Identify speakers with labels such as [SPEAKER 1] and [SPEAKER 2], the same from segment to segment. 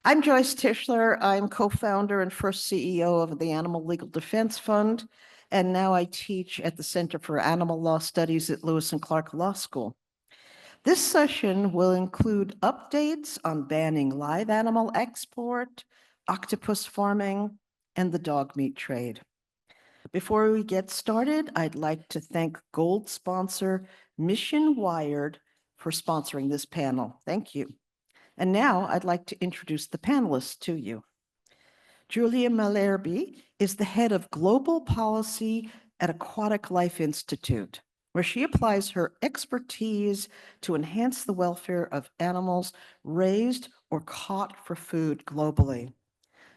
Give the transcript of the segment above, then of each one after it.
[SPEAKER 1] I'm Joyce Tischler. I'm co-founder and first CEO of the Animal Legal Defense Fund, and now I teach at the Center for Animal Law Studies at Lewis and Clark Law School. This session will include updates on banning live animal export, octopus farming, and the dog meat trade. Before we get started, I'd like to thank gold sponsor Mission Wired for sponsoring this panel. Thank you. And now I'd like to introduce the panelists to you. Giulia Malerbi is the head of global policy at Aquatic Life Institute, where she applies her expertise to enhance the welfare of animals raised or caught for food globally.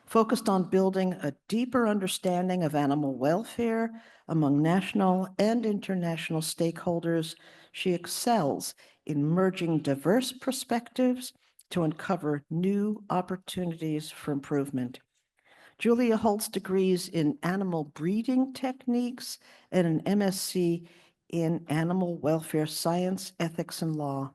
[SPEAKER 1] Focused on building a deeper understanding of animal welfare among national and international stakeholders, she excels in merging diverse perspectives to uncover new opportunities for improvement. Giulia holds degrees in animal breeding techniques and an MSc in animal welfare science, ethics, and law.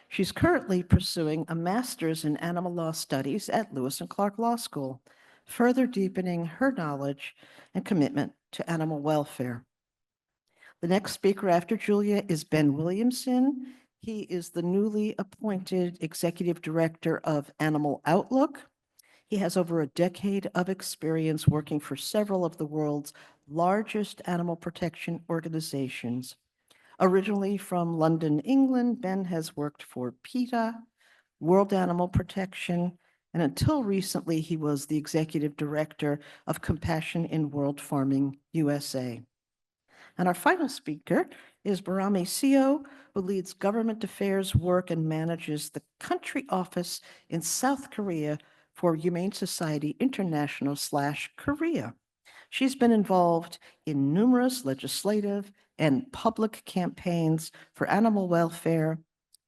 [SPEAKER 1] She's currently pursuing a master's in animal law studies at Lewis and Clark Law School, further deepening her knowledge and commitment to animal welfare. The next speaker after Giulia is Ben Williamson. He is the newly appointed Executive Director of Animal Outlook. He has over a decade of experience working for several of the world's largest animal protection organizations. Originally from London, England, Ben has worked for PETA, World Animal Protection, and until recently, he was the Executive Director of Compassion in World Farming USA. And our final speaker is Borami CEO, who leads government affairs work and manages the country office in South Korea for Humane Society International / Korea. She's been involved in numerous legislative and public campaigns for animal welfare,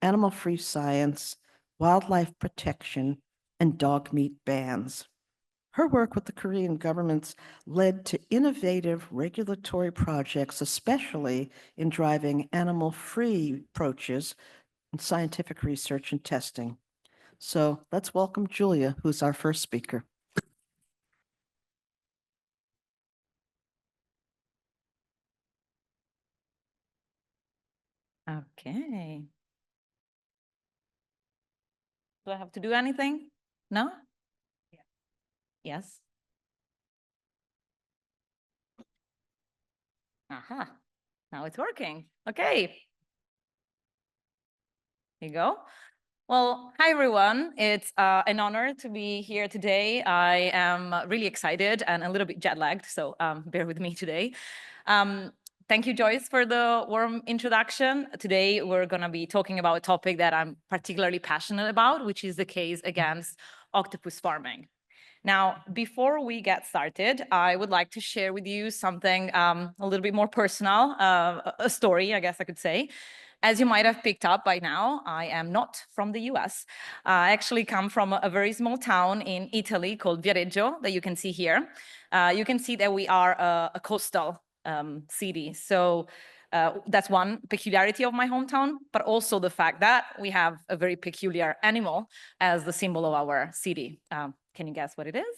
[SPEAKER 1] animal-free science, wildlife protection, and dog meat bans. Her work with the Korean governments led to innovative regulatory projects, especially in driving animal-free approaches in scientific research and testing. So let's welcome Giulia, who's our first speaker.
[SPEAKER 2] Okay. Do I have to do anything? No? Yeah. Yes. Aha. Now it's working. Okay. Here you go. Well, hi, everyone. It's an honor to be here today. I am really excited and a little bit jet lagged, so bear with me today. Thank you, Joyce, for the warm introduction. Today, we're going to be talking about a topic that I'm particularly passionate about, which is the case against octopus farming. Now, before we get started, I would like to share with you something a little bit more personal, a story, I guess I could say. As you might have picked up by now, I am not from the US. I actually come from a very small town in Italy called Viareggio that you can see here. You can see that we are a coastal city. So that's one peculiarity of my hometown, but also the fact that we have a very peculiar animal as the symbol of our city. Can you guess what it is?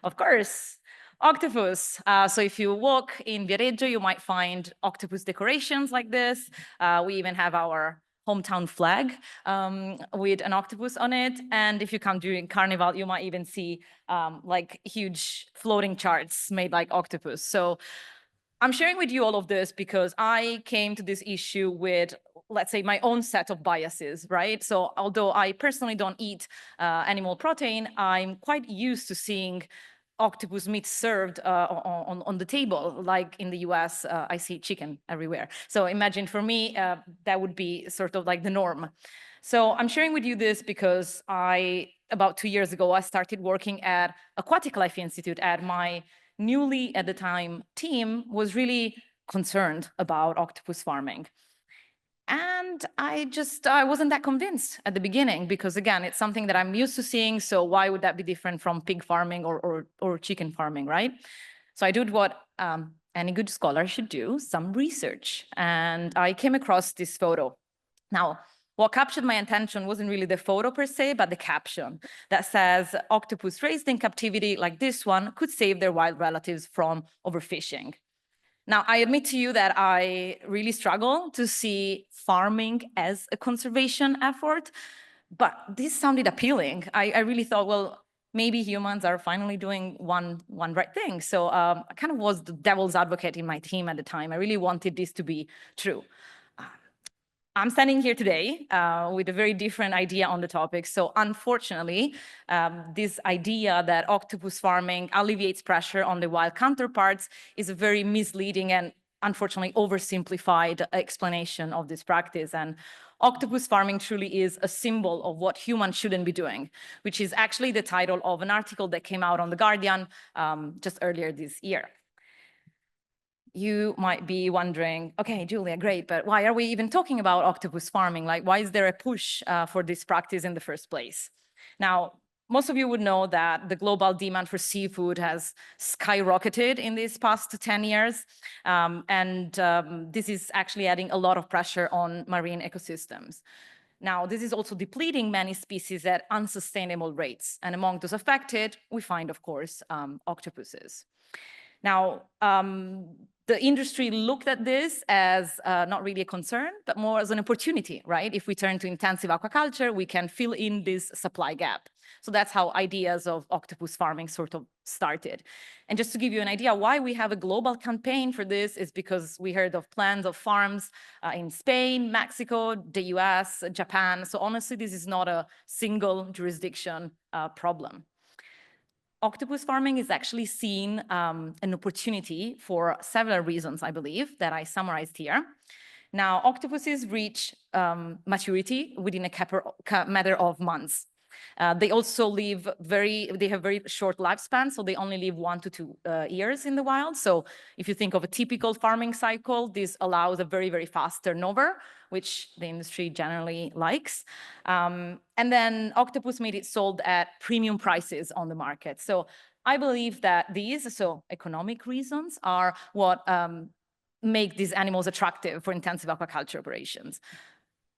[SPEAKER 2] Of course, octopus. So if you walk in Viareggio, you might find octopus decorations like this. We even have our hometown flag with an octopus on it. And if you come during Carnival, you might even see like huge floating charts made like octopus. So I'm sharing with you all of this because I came to this issue with, let's say, my own set of biases, right? So although I personally don't eat animal protein, I'm quite used to seeing octopus meat served on the table. Like in the US, I see chicken everywhere. So imagine for me, that would be sort of like the norm. So I'm sharing with you this because about 2 years ago, I started working at Aquatic Life Institute at my newly, at the time, team was really concerned about octopus farming. And I wasn't that convinced at the beginning because, again, it's something that I'm used to seeing. So why would that be different from pig farming or chicken farming, right? So I did what any good scholar should do, some research. And I came across this photo. Now, What captured my attention wasn't really the photo per se, but the caption that says, octopus raised in captivity like this one could save their wild relatives from overfishing. Now, I admit to you that I really struggle to see farming as a conservation effort, but this sounded appealing. I really thought, well, maybe humans are finally doing one right thing. So I kind of was the devil's advocate in my team at the time. I really wanted this to be true. I'm standing here today with a very different idea on the topic. So unfortunately, this idea that octopus farming alleviates pressure on the wild counterparts is a very misleading and unfortunately oversimplified explanation of this practice. And octopus farming truly is a symbol of what humans shouldn't be doing, which is actually the title of an article that came out on The Guardian just earlier this year. You might be wondering, okay, Giulia, great, but why are we even talking about octopus farming? Like, why is there a push for this practice in the first place? Now, most of you would know that the global demand for seafood has skyrocketed in these past 10 years. This is actually adding a lot of pressure on marine ecosystems. Now, this is also depleting many species at unsustainable rates. And among those affected, we find, of course, octopuses. Now, the industry looked at this as not really a concern, but more as an opportunity, right? If we turn to intensive aquaculture, we can fill in this supply gap. So that's how ideas of octopus farming sort of started. And just to give you an idea why we have a global campaign for this is because we heard of plans of farms in Spain, Mexico, the US, Japan. So honestly, this is not a single jurisdiction problem. Octopus farming is actually seen an opportunity for several reasons, I believe, that I summarized here. Now, octopuses reach maturity within a matter of months. They also live they have very short lifespan, so they only live 1 to 2 years in the wild. So if you think of a typical farming cycle, this allows a very, very fast turnover, which the industry generally likes. And then octopus meat is sold at premium prices on the market. So I believe that these, so economic reasons, are what make these animals attractive for intensive aquaculture operations.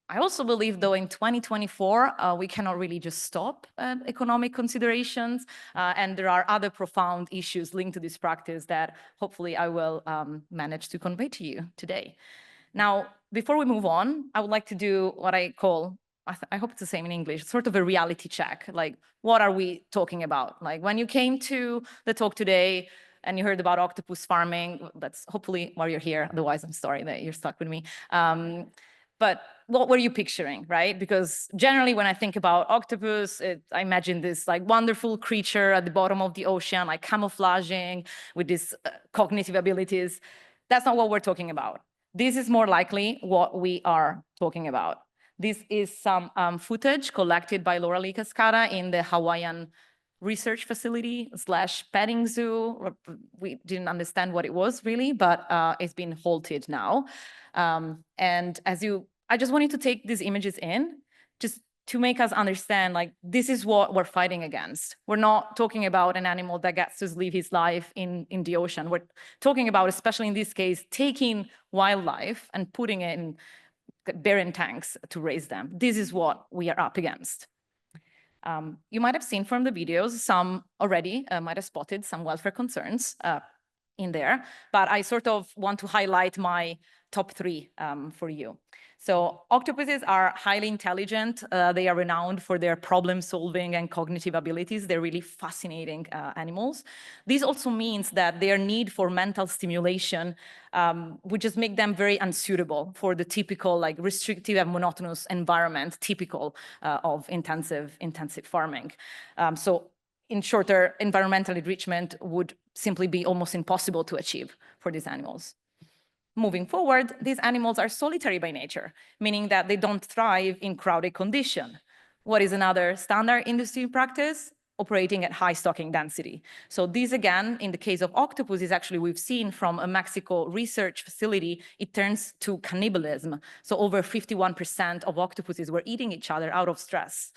[SPEAKER 2] I also believe, though, in 2024, we cannot really just stop at economic considerations, and there are other profound issues linked to this practice that hopefully I will manage to convey to you today. Now, before we move on, I would like to do what I call, I hope it's the same in English, sort of a reality check. Like, what are we talking about? Like, when you came to the talk today and you heard about octopus farming, that's hopefully why you're here. Otherwise, I'm sorry that you're stuck with me. But what were you picturing, right? Because generally when I think about octopus, I imagine this like wonderful creature at the bottom of the ocean, like camouflaging with these cognitive abilities. That's not what we're talking about. This is more likely what we are talking about. This is some footage collected by Laura Lee Cascara in the Hawaiian research facility / petting zoo. We didn't understand what it was really, but it's been halted now. And I just wanted to take these images in just to make us understand, like, this is what we're fighting against. We're not talking about an animal that gets to live his life in the ocean. We're talking about, especially in this case, taking wildlife and putting it in barren tanks to raise them. This is what we are up against. You might have seen from the videos, some already might have spotted some welfare concerns in there, but I sort of want to highlight my top 3 for you. So octopuses are highly intelligent. They are renowned for their problem solving and cognitive abilities. They're really fascinating animals. This also means that their need for mental stimulation would just make them very unsuitable for the typical, like, restrictive and monotonous environment typical of intensive farming. So in shorter, environmental enrichment would simply be almost impossible to achieve for these animals. Moving forward, these animals are solitary by nature, meaning that they don't thrive in crowded condition. What is another standard industry practice? Operating at high stocking density. So this, again, in the case of octopus, is actually we've seen from a Mexico research facility, it turns to cannibalism. So over 51% of octopuses were eating each other out of stress.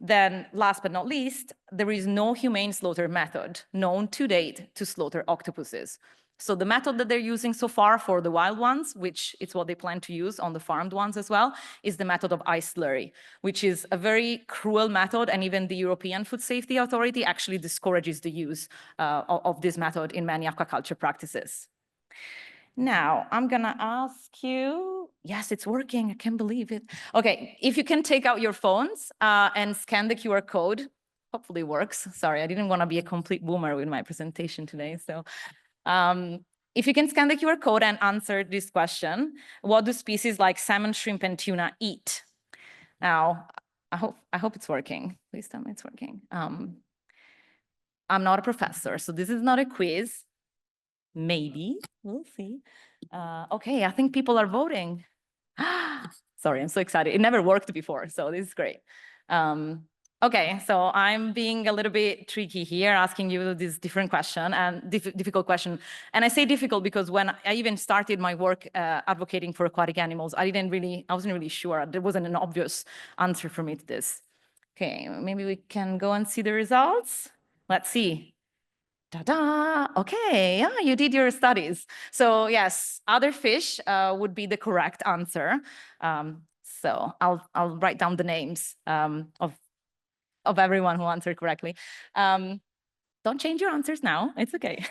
[SPEAKER 2] Then last but not least, there is no humane slaughter method known to date to slaughter octopuses. So the method that they're using so far for the wild ones, which is what they plan to use on the farmed ones as well, is the method of ice slurry, which is a very cruel method. And even the European Food Safety Authority actually discourages the use of this method in many aquaculture practices. Now, I'm gonna ask you, yes, it's working, I can't believe it. Okay, if you can take out your phones and scan the QR code, hopefully it works. Sorry, I didn't wanna be a complete boomer with my presentation today, so. If you can scan the QR code and answer this question, what do species like salmon, shrimp, and tuna eat? Now, I hope it's working. Please tell me it's working. I'm not a professor, so this is not a quiz. Maybe, we'll see. Okay, I think people are voting. Sorry, I'm so excited. It never worked before, so this is great. Okay, so I'm being a little bit tricky here, asking you this different question and difficult question. And I say difficult because when I even started my work advocating for aquatic animals, I wasn't really sure. There wasn't an obvious answer for me to this. Okay, maybe we can go and see the results. Let's see. Ta-da! Okay, yeah, you did your studies. So yes, other fish would be the correct answer. So I'll write down the names of everyone who answered correctly. Don't change your answers now. It's okay.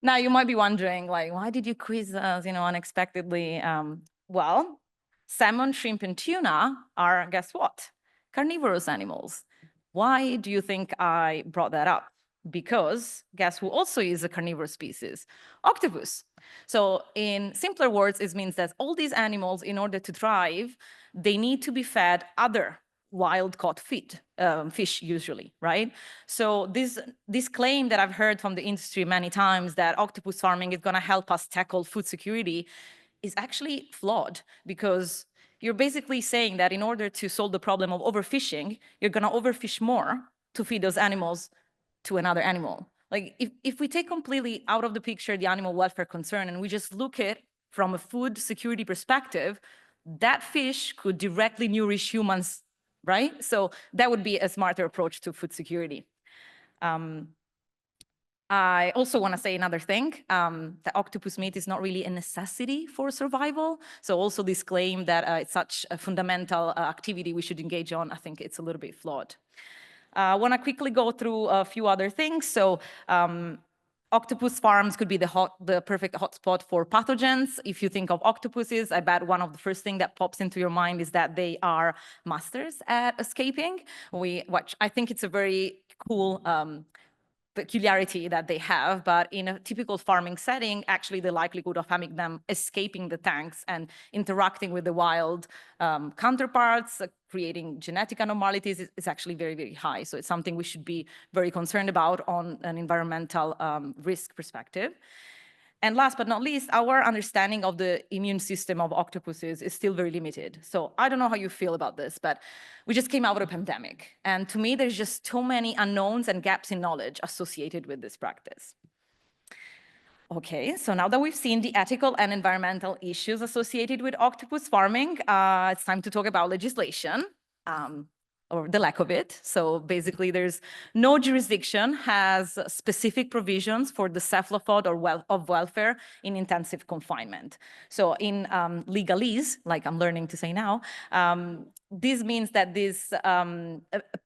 [SPEAKER 2] Now you might be wondering, like, why did you quiz us, unexpectedly? Well, salmon, shrimp, and tuna are, guess what? Carnivorous animals. Why do you think I brought that up? Because guess who also is a carnivorous species? Octopus. So in simpler words, it means that all these animals, in order to thrive, they need to be fed other wild-caught fish usually, right? So this claim that I've heard from the industry many times that octopus farming is going to help us tackle food security is actually flawed, because you're basically saying that in order to solve the problem of overfishing, you're going to overfish more to feed those animals to another animal. Like if we take completely out of the picture the animal welfare concern and we just look at it from a food security perspective, that fish could directly nourish humans, right? So that would be a smarter approach to food security. I also want to say another thing, that octopus meat is not really a necessity for survival. So also this claim that it's such a fundamental activity we should engage on, I think it's a little bit flawed. I want to quickly go through a few other things. So octopus farms could be the perfect hotspot for pathogens. If you think of octopuses, I bet one of the first things that pops into your mind is that they are masters at escaping, which I think it's a very cool peculiarity that they have, but in a typical farming setting, actually the likelihood of having them escaping the tanks and interacting with the wild counterparts, creating genetic anomalies is actually very, very high. So it's something we should be very concerned about on an environmental risk perspective. And last but not least, our understanding of the immune system of octopuses is still very limited. So I don't know how you feel about this, but we just came out of a pandemic. And to me, there's just too many unknowns and gaps in knowledge associated with this practice. Okay, so now that we've seen the ethical and environmental issues associated with octopus farming, it's time to talk about legislation. Or the lack of it. So basically, there's no jurisdiction has specific provisions for the cephalopod or of welfare in intensive confinement. So in legalese, like I'm learning to say now, this means that this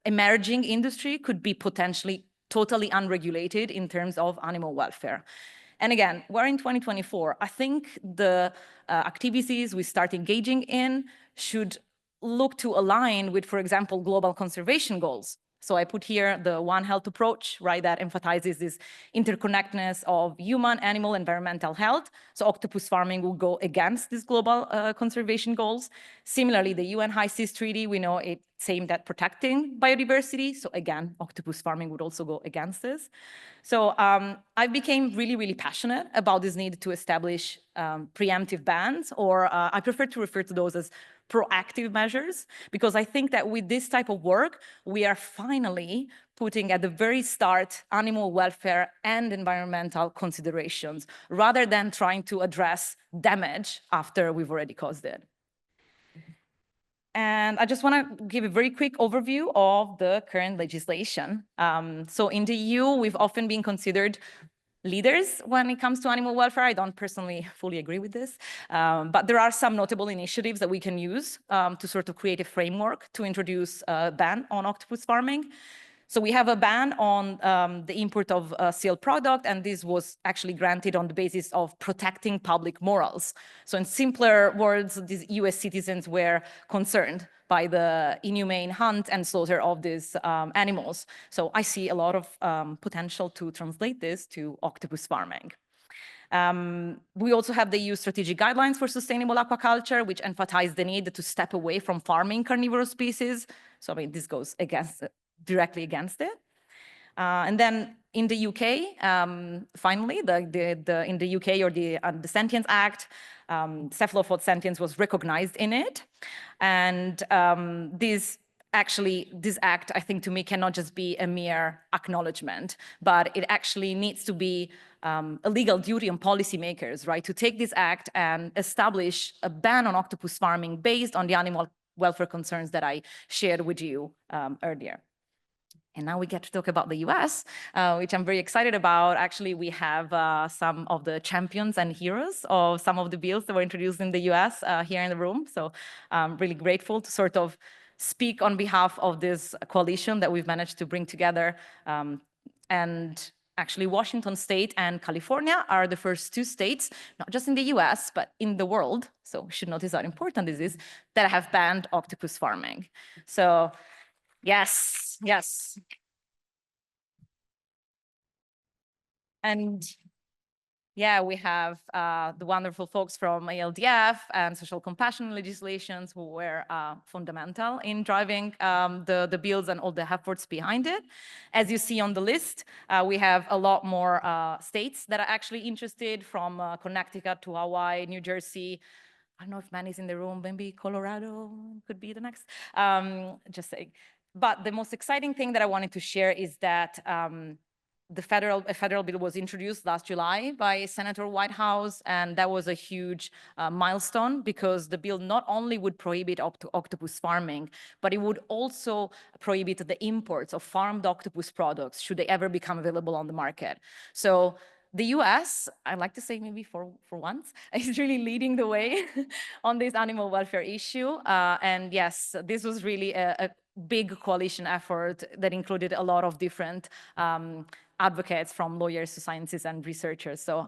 [SPEAKER 2] emerging industry could be potentially totally unregulated in terms of animal welfare. And again, we're in 2024. I think the activities we start engaging in should look to align with, for example, global conservation goals. So I put here the One Health approach, right, that emphasizes this interconnectedness of human, animal, environmental health. So octopus farming will go against these global conservation goals. Similarly, the UN High Seas Treaty, we know it's aimed at protecting biodiversity. So again, octopus farming would also go against this. So I became really, really passionate about this need to establish preemptive bans, or I prefer to refer to those as proactive measures, because I think that with this type of work, we are finally putting at the very start animal welfare and environmental considerations, rather than trying to address damage after we've already caused it. And I just want to give a very quick overview of the current legislation. So in the EU, we've often been considered leaders when it comes to animal welfare. I don't personally fully agree with this, but there are some notable initiatives that we can use to sort of create a framework to introduce a ban on octopus farming. So we have a ban on the import of sealed product, and this was actually granted on the basis of protecting public morals. So in simpler words, these US citizens were concerned by the inhumane hunt and slaughter of these animals. So I see a lot of potential to translate this to octopus farming. We also have the EU strategic guidelines for sustainable aquaculture, which emphasize the need to step away from farming carnivorous species. So I mean, this goes directly against it. And then in the UK, finally, in the UK, or the Sentience Act, cephalopod sentience was recognized in it. And this act, I think, to me, cannot just be a mere acknowledgement, but it actually needs to be a legal duty on policymakers, right, to take this act and establish a ban on octopus farming based on the animal welfare concerns that I shared with you earlier. And now we get to talk about the US, which I'm very excited about. Actually, we have some of the champions and heroes of some of the bills that were introduced in the US here in the room. So I'm really grateful to sort of speak on behalf of this coalition that we've managed to bring together. And actually, Washington State and California are the first two states, not just in the US, but in the world, so we should notice how important this is, that have banned octopus farming. So yes, yes. And yeah, we have the wonderful folks from ALDF and social compassion legislations who were fundamental in driving the bills and all the efforts behind it. As you see on the list, we have a lot more states that are actually interested, from Connecticut to Hawaii, New Jersey. I don't know if Manny's in the room, maybe Colorado could be the next, just saying. But the most exciting thing that I wanted to share is that a federal bill was introduced last July by Senator Whitehouse, and that was a huge milestone, because the bill not only would prohibit octopus farming, but it would also prohibit the imports of farmed octopus products should they ever become available on the market. So the US, I'd like to say maybe for once, is really leading the way on this animal welfare issue. And yes, this was really a big coalition effort that included a lot of different advocates, from lawyers to scientists and researchers. So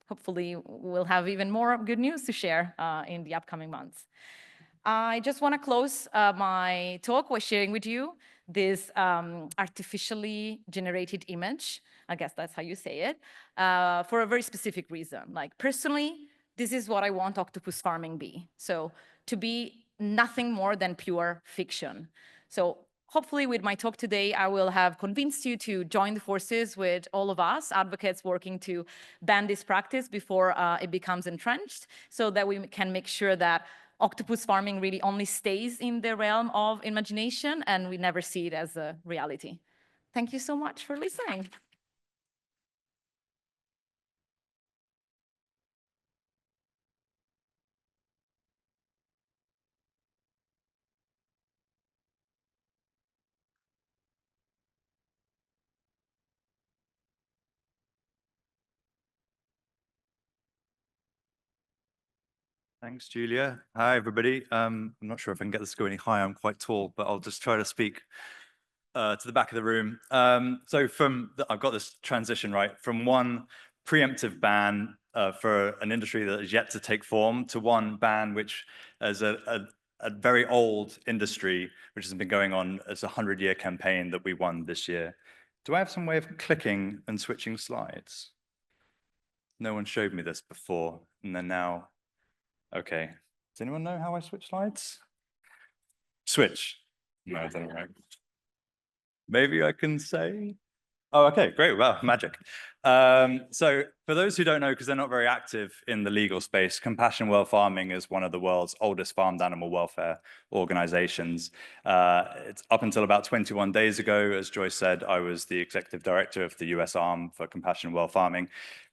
[SPEAKER 2] hopefully we'll have even more good news to share in the upcoming months. I just want to close my talk by sharing with you this artificially generated image. I guess that's how you say it, for a very specific reason. Like, personally, this is what I want octopus farming be. So to be nothing more than pure fiction. So hopefully with my talk today, I will have convinced you to join the forces with all of us advocates working to ban this practice before it becomes entrenched, so that we can make sure that octopus farming really only stays in the realm of imagination and we never see it as a reality. Thank you so much for listening.
[SPEAKER 3] Thanks, Giulia. Hi, everybody. I'm not sure if I can get this to go any higher. I'm quite tall, but I'll just try to speak to the back of the room. So I've got this transition, right, from one preemptive ban for an industry that is yet to take form, to one ban which is a very old industry, which has been going on as a 100-year campaign that we won this year. Do I have some way of clicking and switching slides? No one showed me this before, and then now. Okay. Does anyone know how I switch slides? Switch. No, I don't know. Maybe I can say. Oh, okay, great. Wow, magic. So for those who don't know, because they're not very active in the legal space, Compassion World Farming is one of the world's oldest farmed animal welfare organizations. It's up until about 21 days ago, as Joyce said, I was the executive director of the US arm for Compassion World Farming.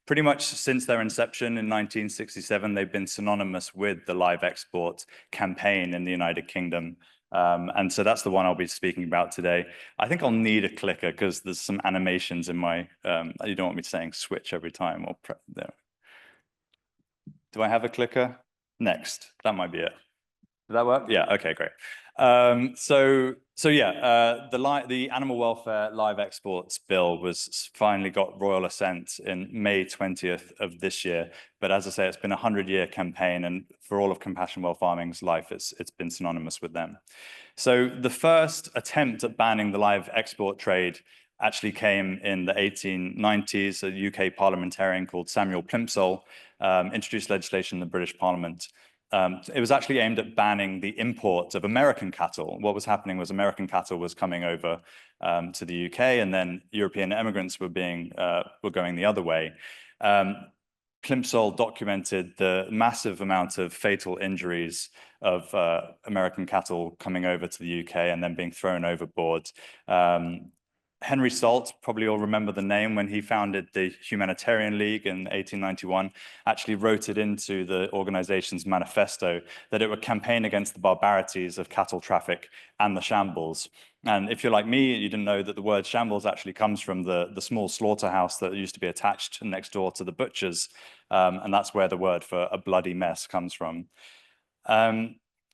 [SPEAKER 3] pretty much since their inception in 1967, they've been synonymous with the live export campaign in the United Kingdom. And so that's the one I'll be speaking about today. I think I'll need a clicker because there's some animations in my, you don't want me saying switch every time or there. Do I have a clicker? Next, that might be it. Does that work? Yeah, okay, great. The Animal Welfare Live Exports Bill was finally got royal assent in May 20th of this year. But as I say, it's been a 100-year campaign, and for all of Compassion World Farming's life, it's been synonymous with them. So the first attempt at banning the live export trade actually came in the 1890s. A UK parliamentarian called Samuel Plimsoll introduced legislation in the British Parliament. It was actually aimed at banning the import of American cattle. What was happening was American cattle was coming over to the UK, and then European immigrants were going the other way. Plimsoll documented the massive amount of fatal injuries of American cattle coming over to the UK and then being thrown overboard. Henry Salt, probably all remember the name, when he founded the Humanitarian League in 1891, actually wrote it into the organization's manifesto that it would campaign against the barbarities of cattle traffic and the shambles. And if you're like me, you didn't know that the word shambles actually comes from the small slaughterhouse that used to be attached next door to the butchers. And that's where the word for a bloody mess comes from.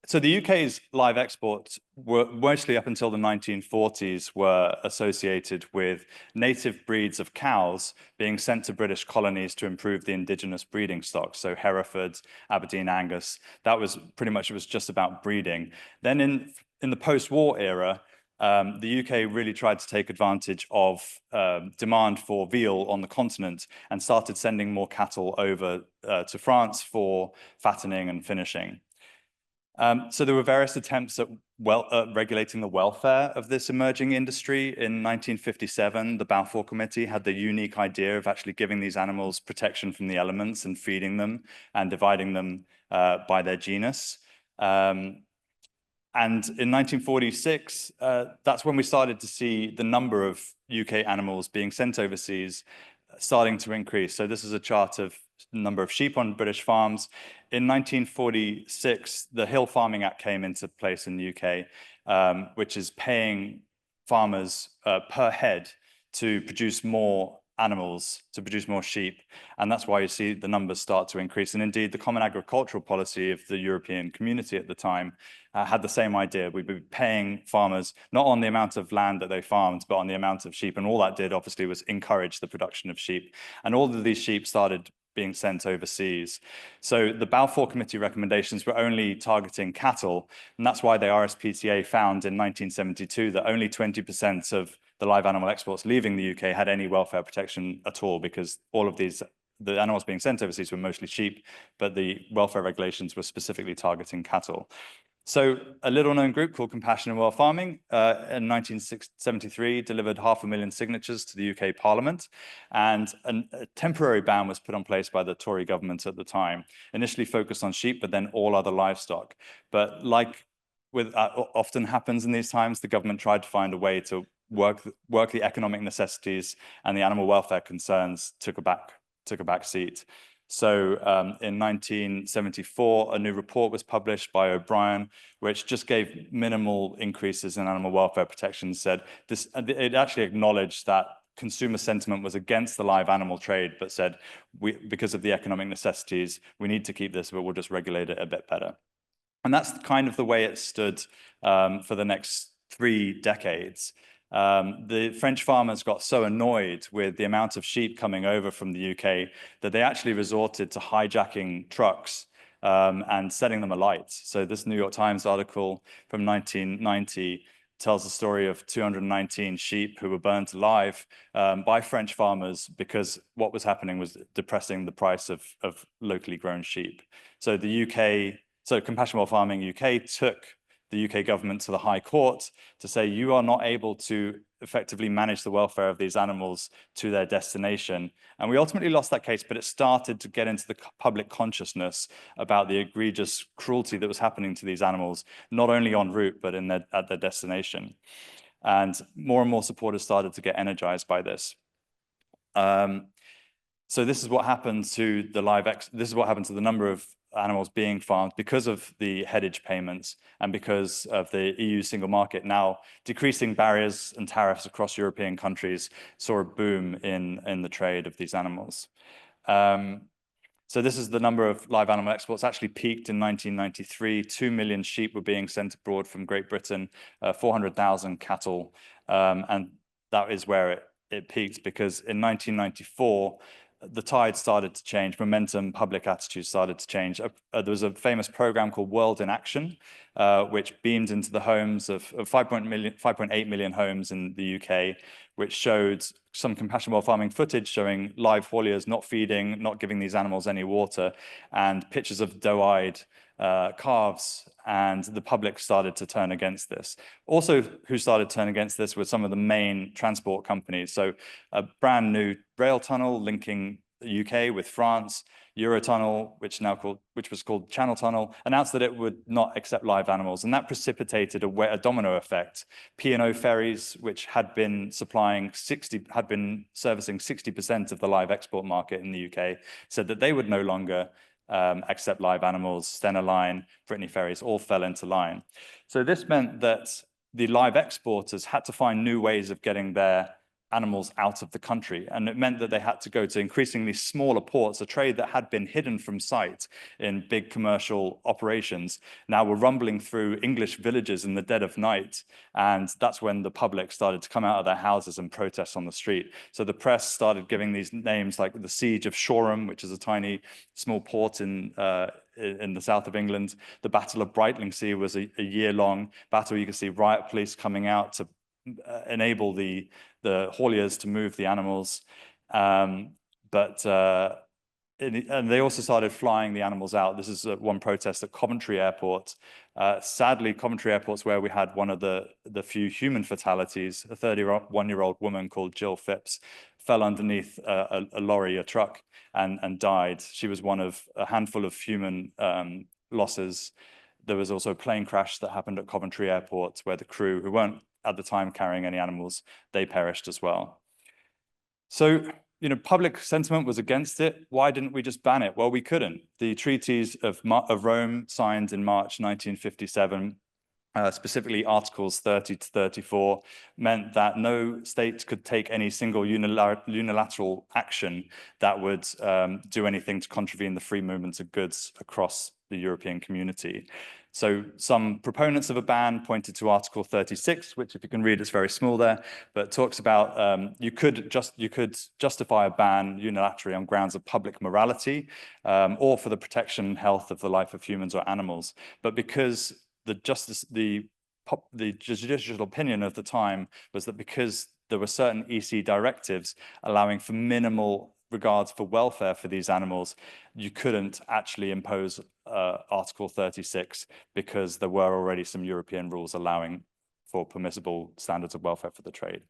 [SPEAKER 3] So the UK's live exports were mostly up until the 1940s were associated with native breeds of cows being sent to British colonies to improve the indigenous breeding stocks. So Hereford, Aberdeen Angus, that was pretty much, it was just about breeding. Then in the post-war era, the UK really tried to take advantage of demand for veal on the continent and started sending more cattle over to France for fattening and finishing. So there were various attempts at regulating the welfare of this emerging industry. In 1957, the Balfour Committee had the unique idea of actually giving these animals protection from the elements and feeding them and dividing them by their genus. And in 1946, that's when we started to see the number of UK animals being sent overseas starting to increase. So this is a chart of number of sheep on British farms. In 1946, the Hill Farming Act came into place in the UK, which is paying farmers per head to produce more animals, to produce more sheep. And that's why you see the numbers start to increase. And indeed, the Common Agricultural Policy of the European Community at the time had the same idea. We'd be paying farmers not on the amount of land that they farmed, but on the amount of sheep. And all that did, obviously, was encourage the production of sheep. And all of these sheep started being sent overseas. So the Balfour Committee recommendations were only targeting cattle, and that's why the RSPCA found in 1972 that only 20% of the live animal exports leaving the UK had any welfare protection at all, because all of the animals being sent overseas were mostly sheep, but the welfare regulations were specifically targeting cattle. So a little-known group called Compassion World Farming in 1973 delivered 500,000 signatures to the UK Parliament, and a temporary ban was put in place by the Tory government at the time, initially focused on sheep, but then all other livestock. But like often happens in these times, the government tried to find a way to work the economic necessities, and the animal welfare concerns took a back seat. So in 1974, a new report was published by O'Brien, which just gave minimal increases in animal welfare protection. It actually acknowledged that consumer sentiment was against the live animal trade, but said, because of the economic necessities, we need to keep this, but we'll just regulate it a bit better. And that's kind of the way it stood for the next 3 decades. The French farmers got so annoyed with the amount of sheep coming over from the UK that they actually resorted to hijacking trucks and setting them alight. So this New York Times article from 1990 tells the story of 219 sheep who were burnt alive by French farmers because what was happening was depressing the price of locally grown sheep. So Compassion World Farming UK took the UK government to the High Court to say, you are not able to effectively manage the welfare of these animals to their destination. And we ultimately lost that case, but it started to get into the public consciousness about the egregious cruelty that was happening to these animals, not only en route, but at their destination. And more supporters started to get energized by this. So this is what happened to the this is what happened to the number of animals being farmed because of the headage payments and because of the EU single market now decreasing barriers and tariffs across European countries saw a boom in the trade of these animals. So this is the number of live animal exports actually peaked in 1993. 2 million sheep were being sent abroad from Great Britain, 400,000 cattle, and that is where it peaked because in 1994, the tide started to change, momentum, public attitudes started to change. There was a famous program called World in Action, which beamed into the homes of 5.8 million homes in the UK, which showed some compassionate farming footage showing live hauliers not feeding, not giving these animals any water, and pictures of doe-eyed calves, and the public started to turn against this. Also, who started to turn against this were some of the main transport companies. So a brand new rail tunnel linking the UK with France, Eurotunnel, which was called Channel Tunnel, announced that it would not accept live animals, and that precipitated a domino effect. P&O ferries, which had been servicing 60% of the live export market in the UK, said that they would no longer accept live animals. Stena Line, Brittany Ferries, all fell into line. So this meant that the live exporters had to find new ways of getting their animals out of the country. And it meant that they had to go to increasingly smaller ports, a trade that had been hidden from sight in big commercial operations, now were rumbling through English villages in the dead of night. And that's when the public started to come out of their houses and protest on the street. So the press started giving these names like the Siege of Shoreham, which is a tiny, small port in the south of England. The Battle of Brightlingsea was a year-long battle. You can see riot police coming out to enable the hauliers to move the animals, and they also started flying the animals out. This is one protest at Coventry Airport. Sadly, Coventry Airport's where we had one of the few human fatalities. A 31-year-old woman called Jill Phipps fell underneath a lorry, a truck, and died. She was one of a handful of human losses. There was also a plane crash that happened at Coventry Airport where the crew, who weren't at the time carrying any animals, they perished as well. So, public sentiment was against it. Why didn't we just ban it? Well, we couldn't. The treaties of Rome, signed in March 1957, specifically Articles 30 to 34, meant that no state could take any single unilateral action that would do anything to contravene the free movement of goods across the European community. So some proponents of a ban pointed to Article 36, which, if you can read, it's very small there, but talks about you could justify a ban unilaterally on grounds of public morality or for the protection and health of the life of humans or animals. But because the judicial opinion of the time was that because there were certain EC directives allowing for minimal regards for welfare for these animals, you couldn't actually impose Article 36 because there were already some European rules allowing for permissible standards of welfare for the trade.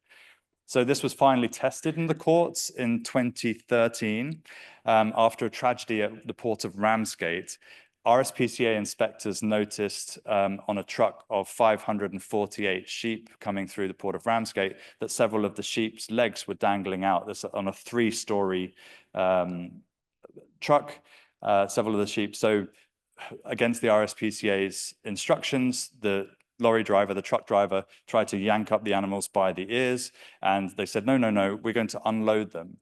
[SPEAKER 3] So this was finally tested in the courts in 2013 after a tragedy at the port of Ramsgate. RSPCA inspectors noticed on a truck of 548 sheep coming through the port of Ramsgate that several of the sheep's legs were dangling out. This on a 3-story truck, several of the sheep. So against the RSPCA's instructions, the lorry driver, the truck driver, tried to yank up the animals by the ears, and they said, no, no, no, we're going to unload them.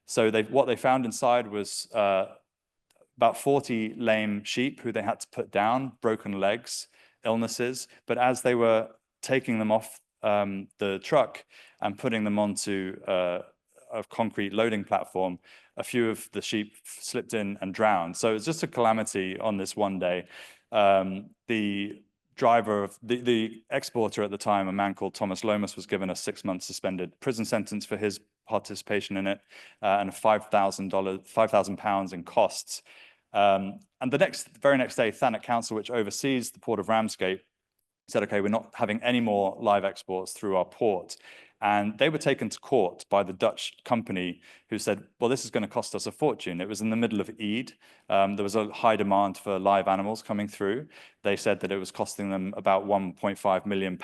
[SPEAKER 3] So what they found inside was about 40 lame sheep who they had to put down, broken legs, illnesses. But as they were taking them off the truck and putting them onto a concrete loading platform, a few of the sheep slipped in and drowned. So it was just a calamity on this one day. The driver of the exporter at the time, a man called Thomas Lomas, was given a 6-month suspended prison sentence for his participation in it, and £5,000 in costs. And the very next day, Thanet Council, which oversees the port of Ramsgate, said, okay, we're not having any more live exports through our port. And they were taken to court by the Dutch company who said, well, this is going to cost us a fortune. It was in the middle of Eid. There was a high demand for live animals coming through. They said that it was costing them about £1.5 million.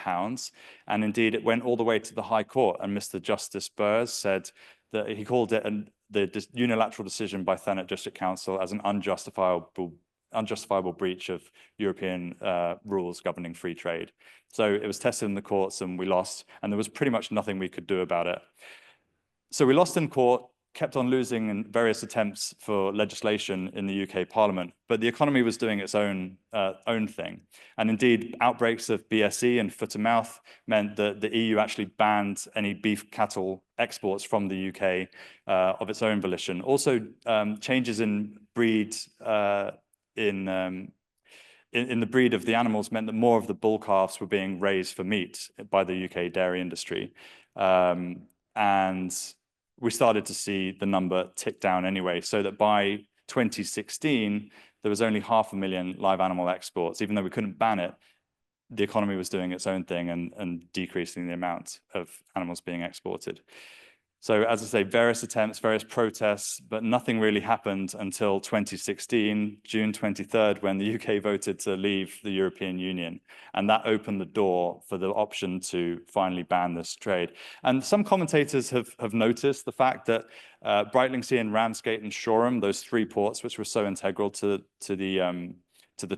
[SPEAKER 3] And indeed, it went all the way to the High Court. And Mr. Justice Burrs said that he called it the unilateral decision by Thanet District Council as an unjustifiable breach of European rules governing free trade. So it was tested in the courts and we lost, and there was pretty much nothing we could do about it. So we lost in court, kept on losing in various attempts for legislation in the UK Parliament, but the economy was doing its own thing. And indeed, outbreaks of BSE and foot and mouth meant that the EU actually banned any beef cattle exports from the UK of its own volition. Also, changes in breed in the breed of the animals meant that more of the bull calves were being raised for meat by the UK dairy industry. And we started to see the number tick down anyway, so that by 2016, there was only 500,000 live animal exports. Even though we couldn't ban it, the economy was doing its own thing and decreasing the amount of animals being exported. So as I say, various attempts, various protests, but nothing really happened until 2016, June 23rd, when the UK voted to leave the European Union. And that opened the door for the option to finally ban this trade. And some commentators have noticed the fact that Brightlingsea and Ramsgate and Shoreham, those three ports, which were so integral to the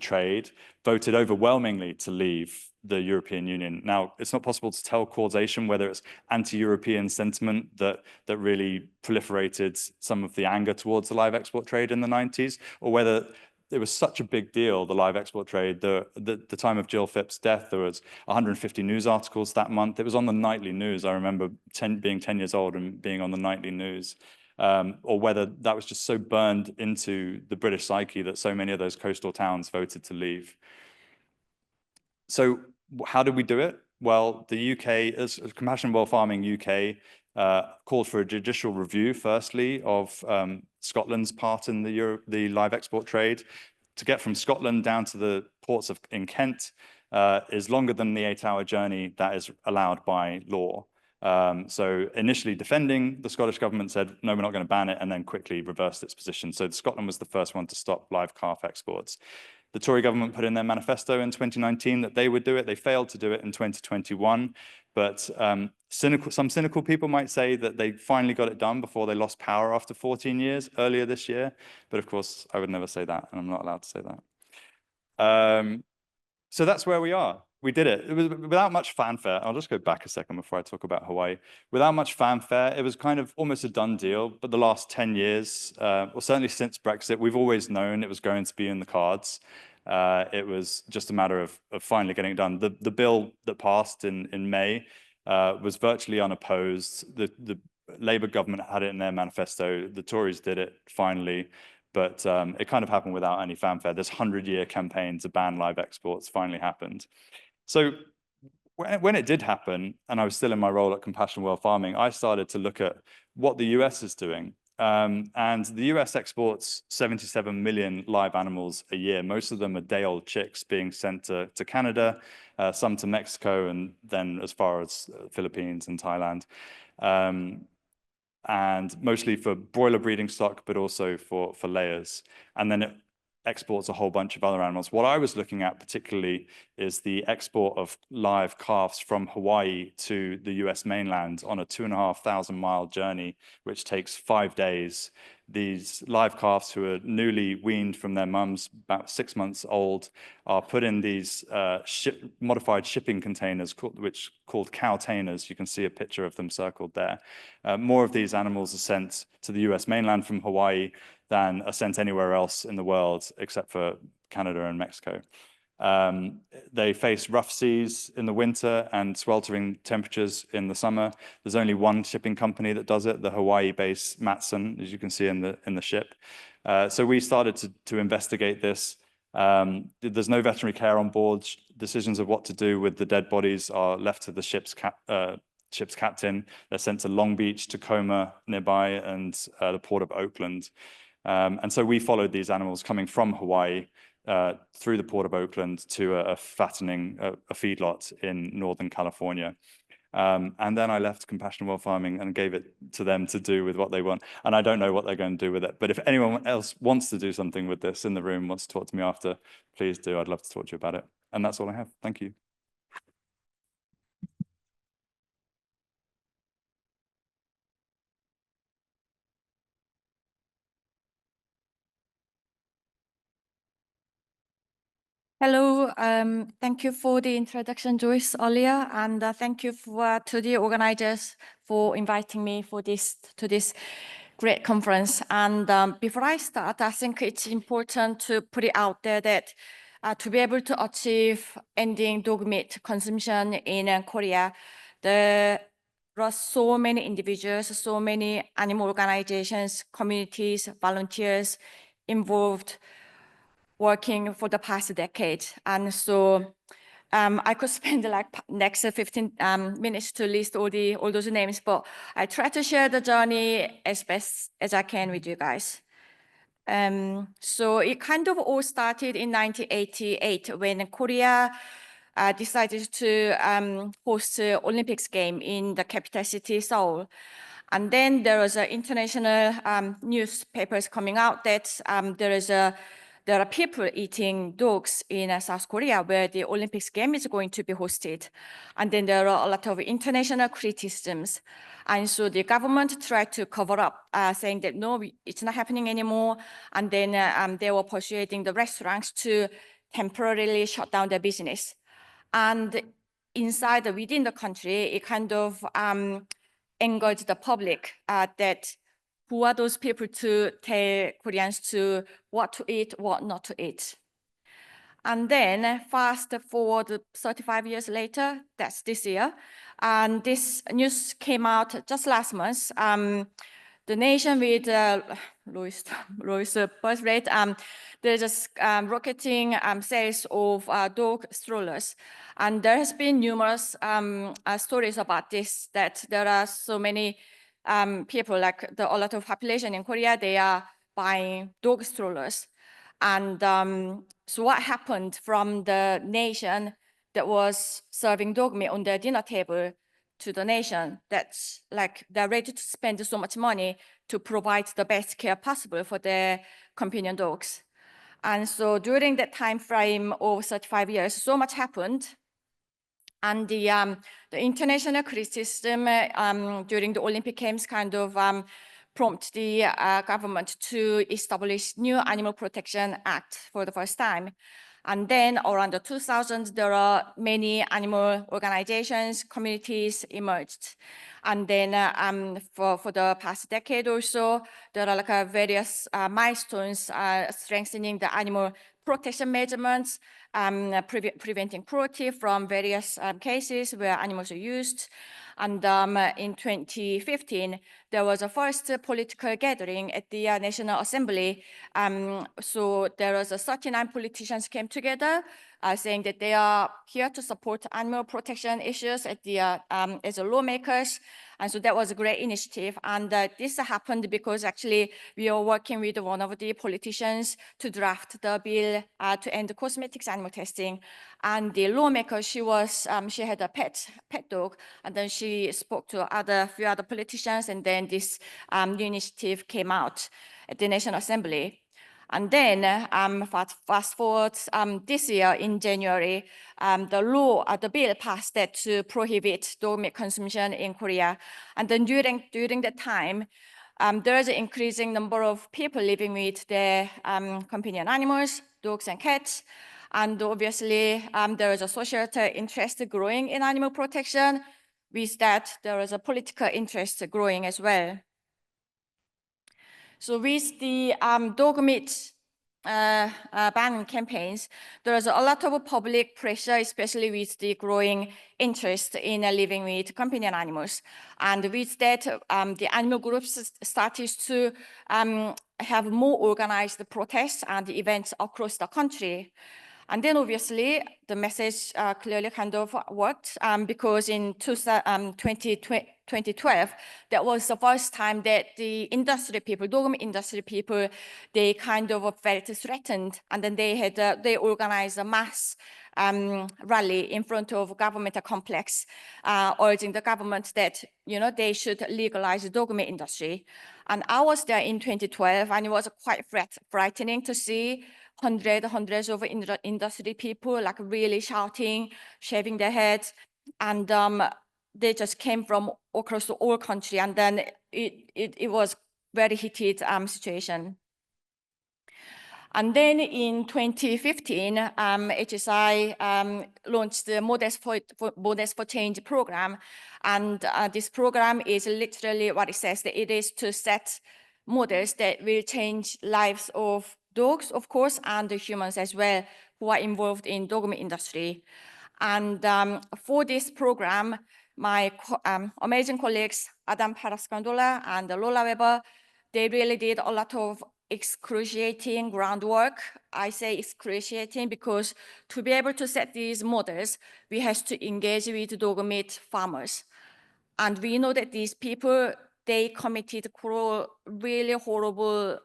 [SPEAKER 3] trade, voted overwhelmingly to leave the European Union. Now, it's not possible to tell causation, whether it's anti-European sentiment that really proliferated some of the anger towards the live export trade in the 90s, or whether it was such a big deal, the live export trade. The time of Jill Phipps's death, there was 150 news articles that month. It was on the nightly news. I remember being 10 years old and being on the nightly news. Or whether that was just so burned into the British psyche that so many of those coastal towns voted to leave. So how did we do it? Well, the UK, as Compassionate World Farming UK, called for a judicial review, firstly, of Scotland's part in the live export trade. To get from Scotland down to the ports in Kent is longer than the 8-hour journey that is allowed by law. So initially defending, the Scottish government said, no, we're not going to ban it, and then quickly reversed its position. So Scotland was the first one to stop live calf exports. The Tory government put in their manifesto in 2019 that they would do it. They failed to do it in 2021. But some cynical people might say that they finally got it done before they lost power after 14 years earlier this year. But of course, I would never say that, and I'm not allowed to say that. So that's where we are. We did it. It was without much fanfare. I'll just go back a second before I talk about Hawaii. Without much fanfare, it was kind of almost a done deal. But the last 10 years, or certainly since Brexit, we've always known it was going to be in the cards. It was just a matter of finally getting it done. The bill that passed in May was virtually unopposed. The Labour government had it in their manifesto. The Tories did it finally. But it kind of happened without any fanfare. This 100-year campaign to ban live exports finally happened. So when it did happen, and I was still in my role at Compassionate World Farming, I started to look at what the US is doing. And the US exports 77 million live animals a year. Most of them are day-old chicks being sent to Canada, some to Mexico, and then as far as Philippines and Thailand. And mostly for broiler breeding stock, but also for layers. And then it exports a whole bunch of other animals. What I was looking at particularly is the export of live calves from Hawaii to the US mainland on a 2,500-mile journey, which takes 5 days. These live calves, who are newly weaned from their mums, about 6 months old, are put in these modified shipping containers called cowtainers. You can see a picture of them circled there. More of these animals are sent to the US mainland from Hawaii than are sent anywhere else in the world, except for Canada and Mexico. They face rough seas in the winter and sweltering temperatures in the summer. There's only one shipping company that does it, the Hawaii-based Matson, as you can see in the ship. So we started to investigate this. There's no veterinary care on board. Decisions of what to do with the dead bodies are left to the ship's captain. They're sent to Long Beach, Tacoma nearby, and the port of Oakland. And so we followed these animals coming from Hawaii through the port of Oakland to a feedlot in Northern California. And then I left Compassionate World Farming and gave it to them to do with what they want. And I don't know what they're going to do with it. But if anyone else wants to do something with this in the room, wants to talk to me after, please do. I'd love to talk to you about it. And that's all I have. Thank you.
[SPEAKER 4] Hello, thank you for the introduction, Joyce, earlier, and thank you to the organizers for inviting me to this great conference. And before I start, I think it's important to put it out there that to be able to achieve ending dog meat consumption in Korea, there are so many individuals, so many animal organizations, communities, volunteers involved working for the past decade. And so I could spend like next 15 minutes to list all those names, but I try to share the journey as best as I can with you guys. So it kind of all started in 1988 when Korea decided to host Olympics game in the capital city, Seoul. And then there was international newspapers coming out that there are people eating dogs in South Korea where the Olympics game is going to be hosted. And then there are a lot of international criticisms. And so the government tried to cover up, saying that no, it's not happening anymore. And then they were persuading the restaurants to temporarily shut down their business. And within the country, it kind of angered the public that who are those people to tell Koreans to what to eat, what not to eat. And then fast forward 35 years later, that's this year, and this news came out just last month. The nation with lowest birth rate, there's just rocketing sales of dog strollers. And there has been numerous stories about this, that there are so many people, like a lot of population in Korea, they are buying dog strollers. And so what happened from the nation that was serving dog meat on their dinner table to the nation that's like they're ready to spend so much money to provide the best care possible for their companion dogs. And so during that time frame of 35 years, so much happened. And the international criticism during the Olympic Games kind of prompt the government to establish new Animal Protection Act for the first time. And then around the 2000s, there are many animal organizations, communities emerged. And then for the past decade or so, there are like various milestones strengthening the animal protection measurements, preventing cruelty from various cases where animals are used. And in 2015, there was a first political gathering at the National Assembly. So there was 39 politicians came together saying that they are here to support animal protection issues at the, as lawmakers. And so that was a great initiative. And this happened because actually we are working with one of the politicians to draft the bill to end cosmetics animal testing. And the lawmaker, she had a pet dog, and then she spoke to a few other politicians, and then this new initiative came out at the National Assembly. And then fast forward this year in January, the bill passed that to prohibit dog meat consumption in Korea. And then during that time, there is an increasing number of people living with their companion animals, dogs and cats. And obviously, there is a societal interest growing in animal protection. With that, there is a political interest growing as well. So with the dog meat ban campaigns, there is a lot of public pressure, especially with the growing interest in living with companion animals. And with that, the animal groups started to have more organized protests and events across the country. And then obviously the message clearly kind of worked because in 2012, that was the first time that the industry people, dog meat industry people, they kind of felt threatened, and then they organized a mass rally in front of government complex, urging the government that they should legalize the dog meat industry. And I was there in 2012, and it was quite frightening to see hundreds of industry people like really shouting, shaving their heads, and they just came from across the whole country, and then it was very heated situation. And then in 2015, HSI launched the Models for Change program. And this program is literally what it says, that it is to set models that will change lives of dogs, of course, and the humans as well, who are involved in dog meat industry. And for this program, my amazing colleagues, Adam Parascandola and Lola Weber, they really did a lot of excruciating groundwork. I say excruciating because to be able to set these models, we have to engage with dog meat farmers. And we know that these people, they committed really horrible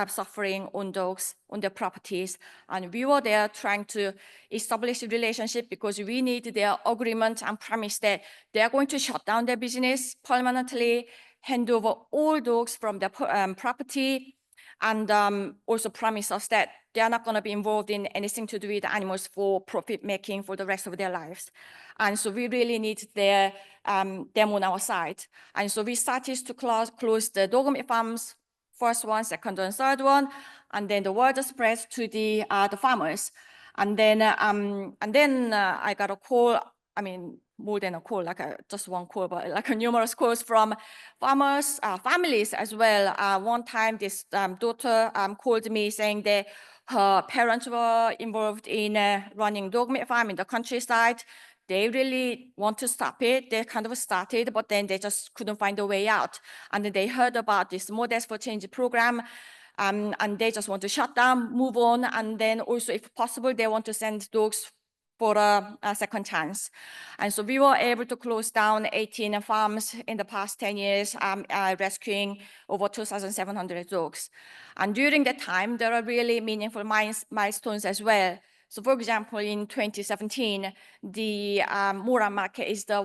[SPEAKER 4] suffering on dogs, on their properties. And we were there trying to establish a relationship because we need their agreement and promise that they are going to shut down their business permanently, hand over all dogs from their property, and also promise us that they are not going to be involved in anything to do with animals for profit making for the rest of their lives. And so we really need them on our side. And so we started to close the dog meat farms, first one, second one, third one, and then the word spread to the farmers. And then I got a call, I mean, more than a call, like just one call, but like numerous calls from farmers, families as well. One time this daughter called me saying that her parents were involved in running dog meat farm in the countryside. They really want to stop it. They kind of started, but then they just couldn't find a way out. And then they heard about this Models for Change program, and they just want to shut down, move on, and then also, if possible, they want to send dogs for a second chance. And so we were able to close down 18 farms in the past 10 years, rescuing over 2,700 dogs. And during that time, there are really meaningful milestones as well. So for example, in 2017, the Mora market is the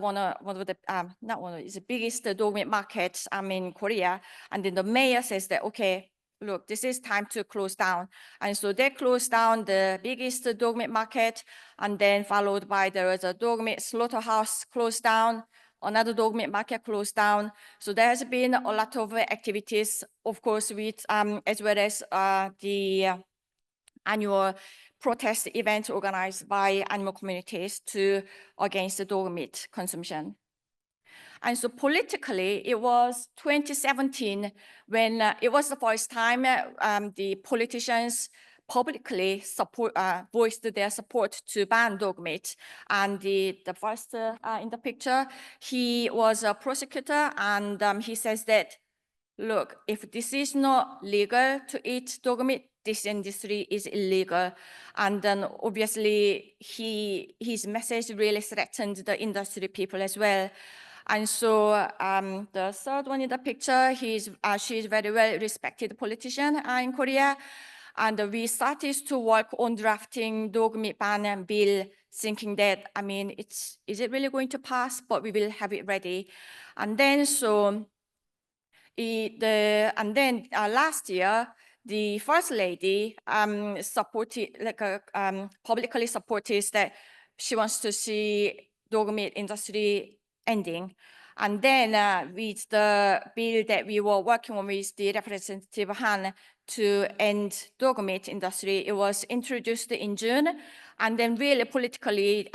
[SPEAKER 4] is the biggest dog meat market in Korea. And then the mayor says that, okay, look, this is time to close down. And so they closed down the biggest dog meat market, and then followed by there was a dog meat slaughterhouse closed down, another dog meat market closed down. So there has been a lot of activities, of course, with as well as the annual protest events organized by animal communities against the dog meat consumption. And so politically, it was 2017 when it was the first time the politicians publicly voiced their support to ban dog meat. And the first in the picture, he was a prosecutor, and he says that, look, if this is not legal to eat dog meat, this industry is illegal. And then obviously his message really threatened the industry people as well. And so the third one in the picture, she's a very well respected politician in Korea. And we started to work on drafting dog meat ban bill, thinking that, I mean, is it really going to pass? But we will have it ready. And then last year, the first lady supported, publicly supported that she wants to see dog meat industry ending. And then with the bill that we were working on with the Representative Han to end dog meat industry, it was introduced in June. And then really politically,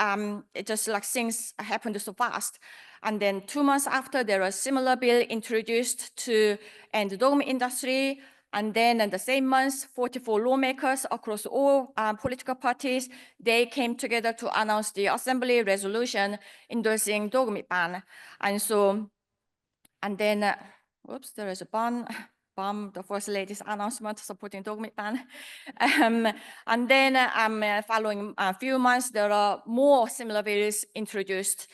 [SPEAKER 4] it just like things happened so fast. And then 2 months after, there was a similar bill introduced to end the dog meat industry. And then in the same month, 44 lawmakers across all political parties, they came together to announce the assembly resolution endorsing dog meat ban. And so, and then, oops, there is a ban, the first lady's announcement supporting dog meat ban. And then following a few months, there are more similar bills introduced.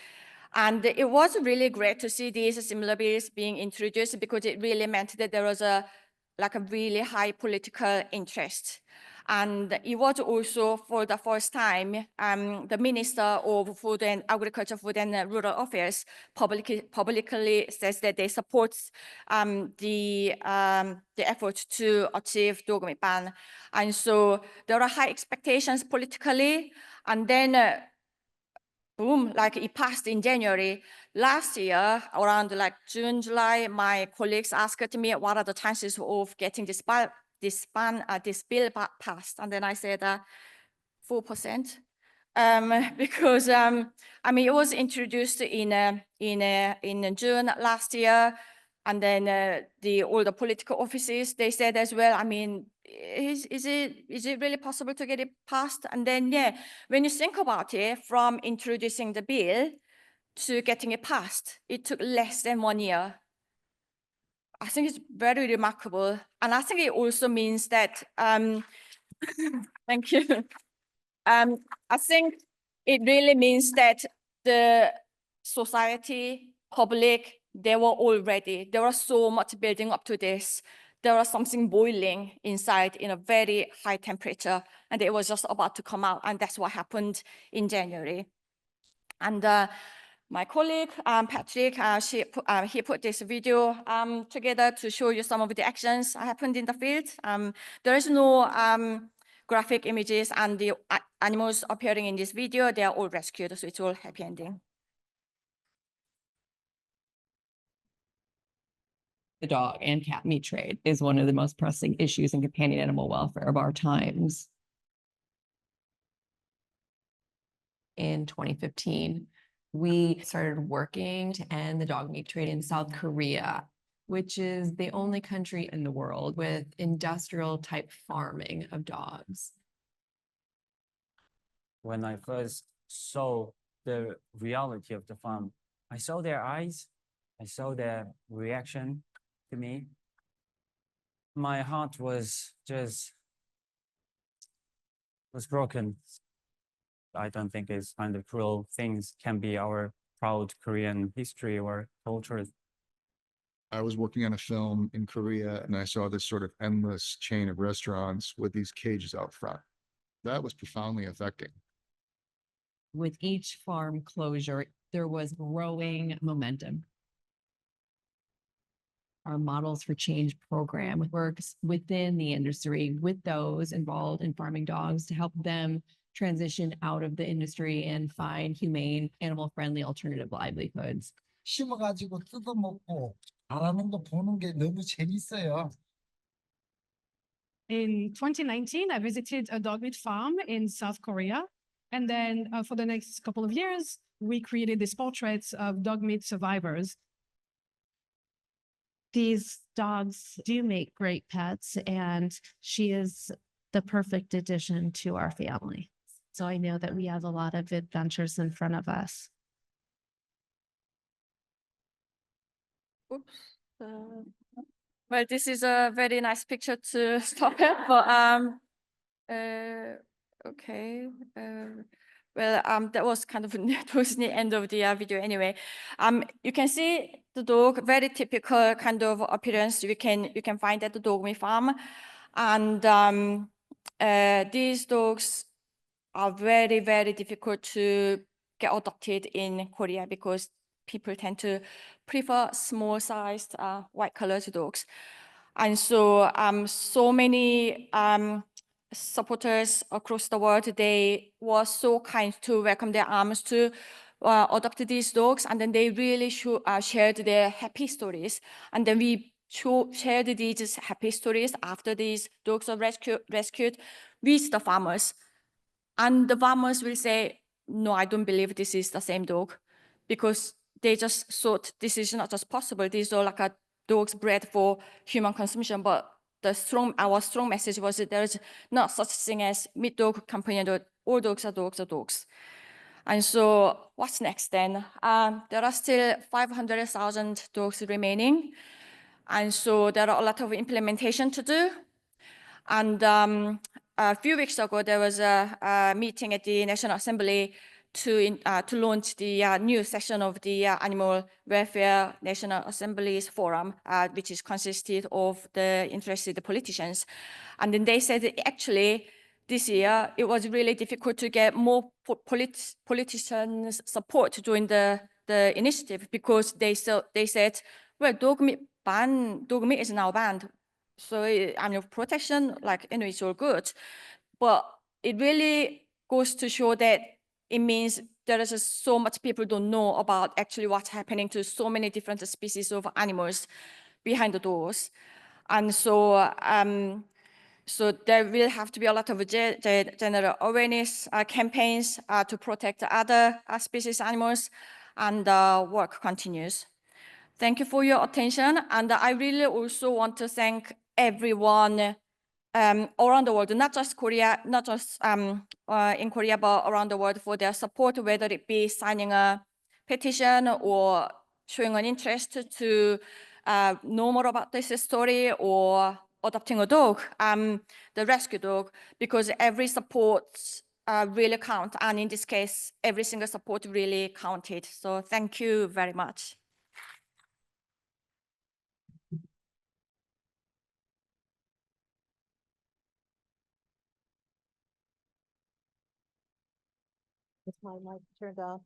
[SPEAKER 4] And it was really great to see these similar bills being introduced because it really meant that there was a really high political interest. And it was also for the first time, the Minister of Food and Agriculture, Food and Rural Affairs publicly says that they support the effort to achieve dog meat ban. And so there are high expectations politically. And then boom, like it passed in January. Last year, around like June, July, my colleagues asked me what are the chances of getting this this bill passed. And then I said 4%. Because I mean, it was introduced in June last year, and then all the political offices, they said as well, I mean, is it really possible to get it passed? And then, yeah, when you think about it, from introducing the bill to getting it passed, it took less than 1 year. I think it's very remarkable. And I think it also means that, thank you. I think it really means that the society, public, they were all ready. There was so much building up to this. There was something boiling inside in a very high temperature, and it was just about to come out. And that's what happened in January. And my colleague, Patrick, he put this video together to show you some of the actions that happened in the field. There is no graphic images, and the animals appearing in this video, they are all rescued, so it's all happy ending.
[SPEAKER 5] The dog and cat meat trade is one of the most pressing issues in companion animal welfare of our times. In 2015, we started working to end the dog meat trade in South Korea, which is the only country in the world with industrial type farming of dogs.
[SPEAKER 6] When I first saw the reality of the farm, I saw their eyes, I saw their reaction to me. My heart was broken. I don't think it's kind of cruel things can be our proud Korean history or culture.
[SPEAKER 7] I was working on a film in Korea and I saw this sort of endless chain of restaurants with these cages out front. That was profoundly affecting.
[SPEAKER 5] With each farm closure, there was growing momentum. Our Models for Change program works within the industry with those involved in farming dogs to help them transition out of the industry and find humane, animal-friendly alternative livelihoods.
[SPEAKER 8] 심어가지고 뜯어먹고 자라는 거 보는 게 너무 재밌어요.
[SPEAKER 9] In 2019, I visited a dog meat farm in South Korea. And then for the next couple of years, we created these portraits of dog meat survivors. These dogs do make great pets, and she is the perfect addition to our family. So I know that we have a lot of adventures in front of us.
[SPEAKER 4] Oops. Well, this is a very nice picture to stop at, but okay. Well, that was kind of towards the end of the video anyway. You can see the dog, very typical kind of appearance. You can find at the dog meat farm, and these dogs are very, very difficult to get adopted in Korea because people tend to prefer small-sized, white-colored dogs, and so so many supporters across the world, they were so kind to welcome their arms to adopt these dogs, and then they really shared their happy stories, and then we shared these happy stories after these dogs are rescued with the farmers, and the farmers will say, no, I don't believe this is the same dog, because they just thought this is not just possible. These are like dogs bred for human consumption, but our strong message was that there is not such thing as meat dog, companion dog. All dogs are dogs are dogs. And so what's next then? There are still 500,000 dogs remaining. And so there are a lot of implementation to do. And a few weeks ago, there was a meeting at the National Assembly to launch the new session of the Animal Welfare National Assembly's Forum, which is consisted of the interested politicians. And then they said that actually this year, it was really difficult to get more politicians' support to join the initiative, because they said, well, dog meat is now banned. So animal protection, like, it's all good. But it really goes to show that it means there is just so much people don't know about actually what's happening to so many different species of animals behind the doors. And so So there will have to be a lot of general awareness campaigns to protect other species animals, and work continues. Thank you for your attention. And I really also want to thank everyone around the world, not just Korea, not just in Korea, but around the world for their support, whether it be signing a petition or showing an interest to know more about this story or adopting a dog, the rescue dog, because every support really counts. And in this case, every single support really counted. So thank you very much.
[SPEAKER 1] Is my mic turned on?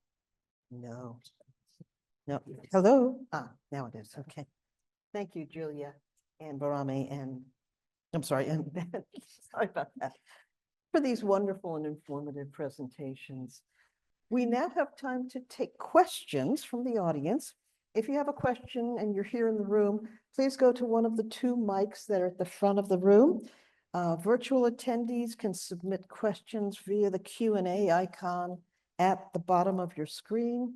[SPEAKER 1] No. No. Hello? Ah, now it is. Okay. Thank you, Giulia and Borami, and I'm sorry, and sorry about that, for these wonderful and informative presentations. We now have time to take questions from the audience. If you have a question and you're here in the room, please go to one of the two mics that are at the front of the room. Virtual attendees can submit questions via the Q&A icon at the bottom of your screen.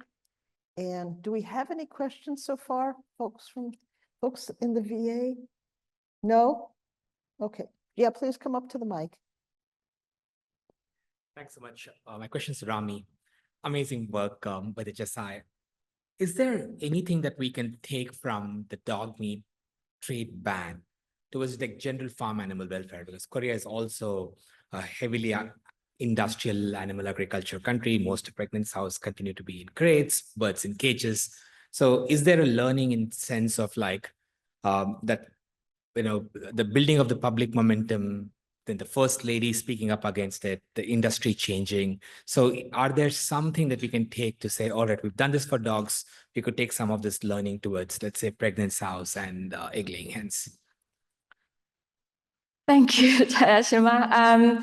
[SPEAKER 1] And do we have any questions so far, folks in the VA? No? Okay. Yeah, please come up to the mic.
[SPEAKER 10] Thanks so much. My question is Rami. Amazing work by the JSI. Is there anything that we can take from the dog meat trade ban towards like general farm animal welfare? Because Korea is also a heavily industrial animal agriculture country. Most pregnant sows continue to be in crates, birds in cages. So is there a learning in sense of like that, you know, the building of the public momentum, then the first lady speaking up against it, the industry changing. So are there something that we can take to say, all right, we've done this for dogs, we could take some of this learning towards, let's say, pregnant sows and egg-laying hens?
[SPEAKER 4] Thank you, Shima.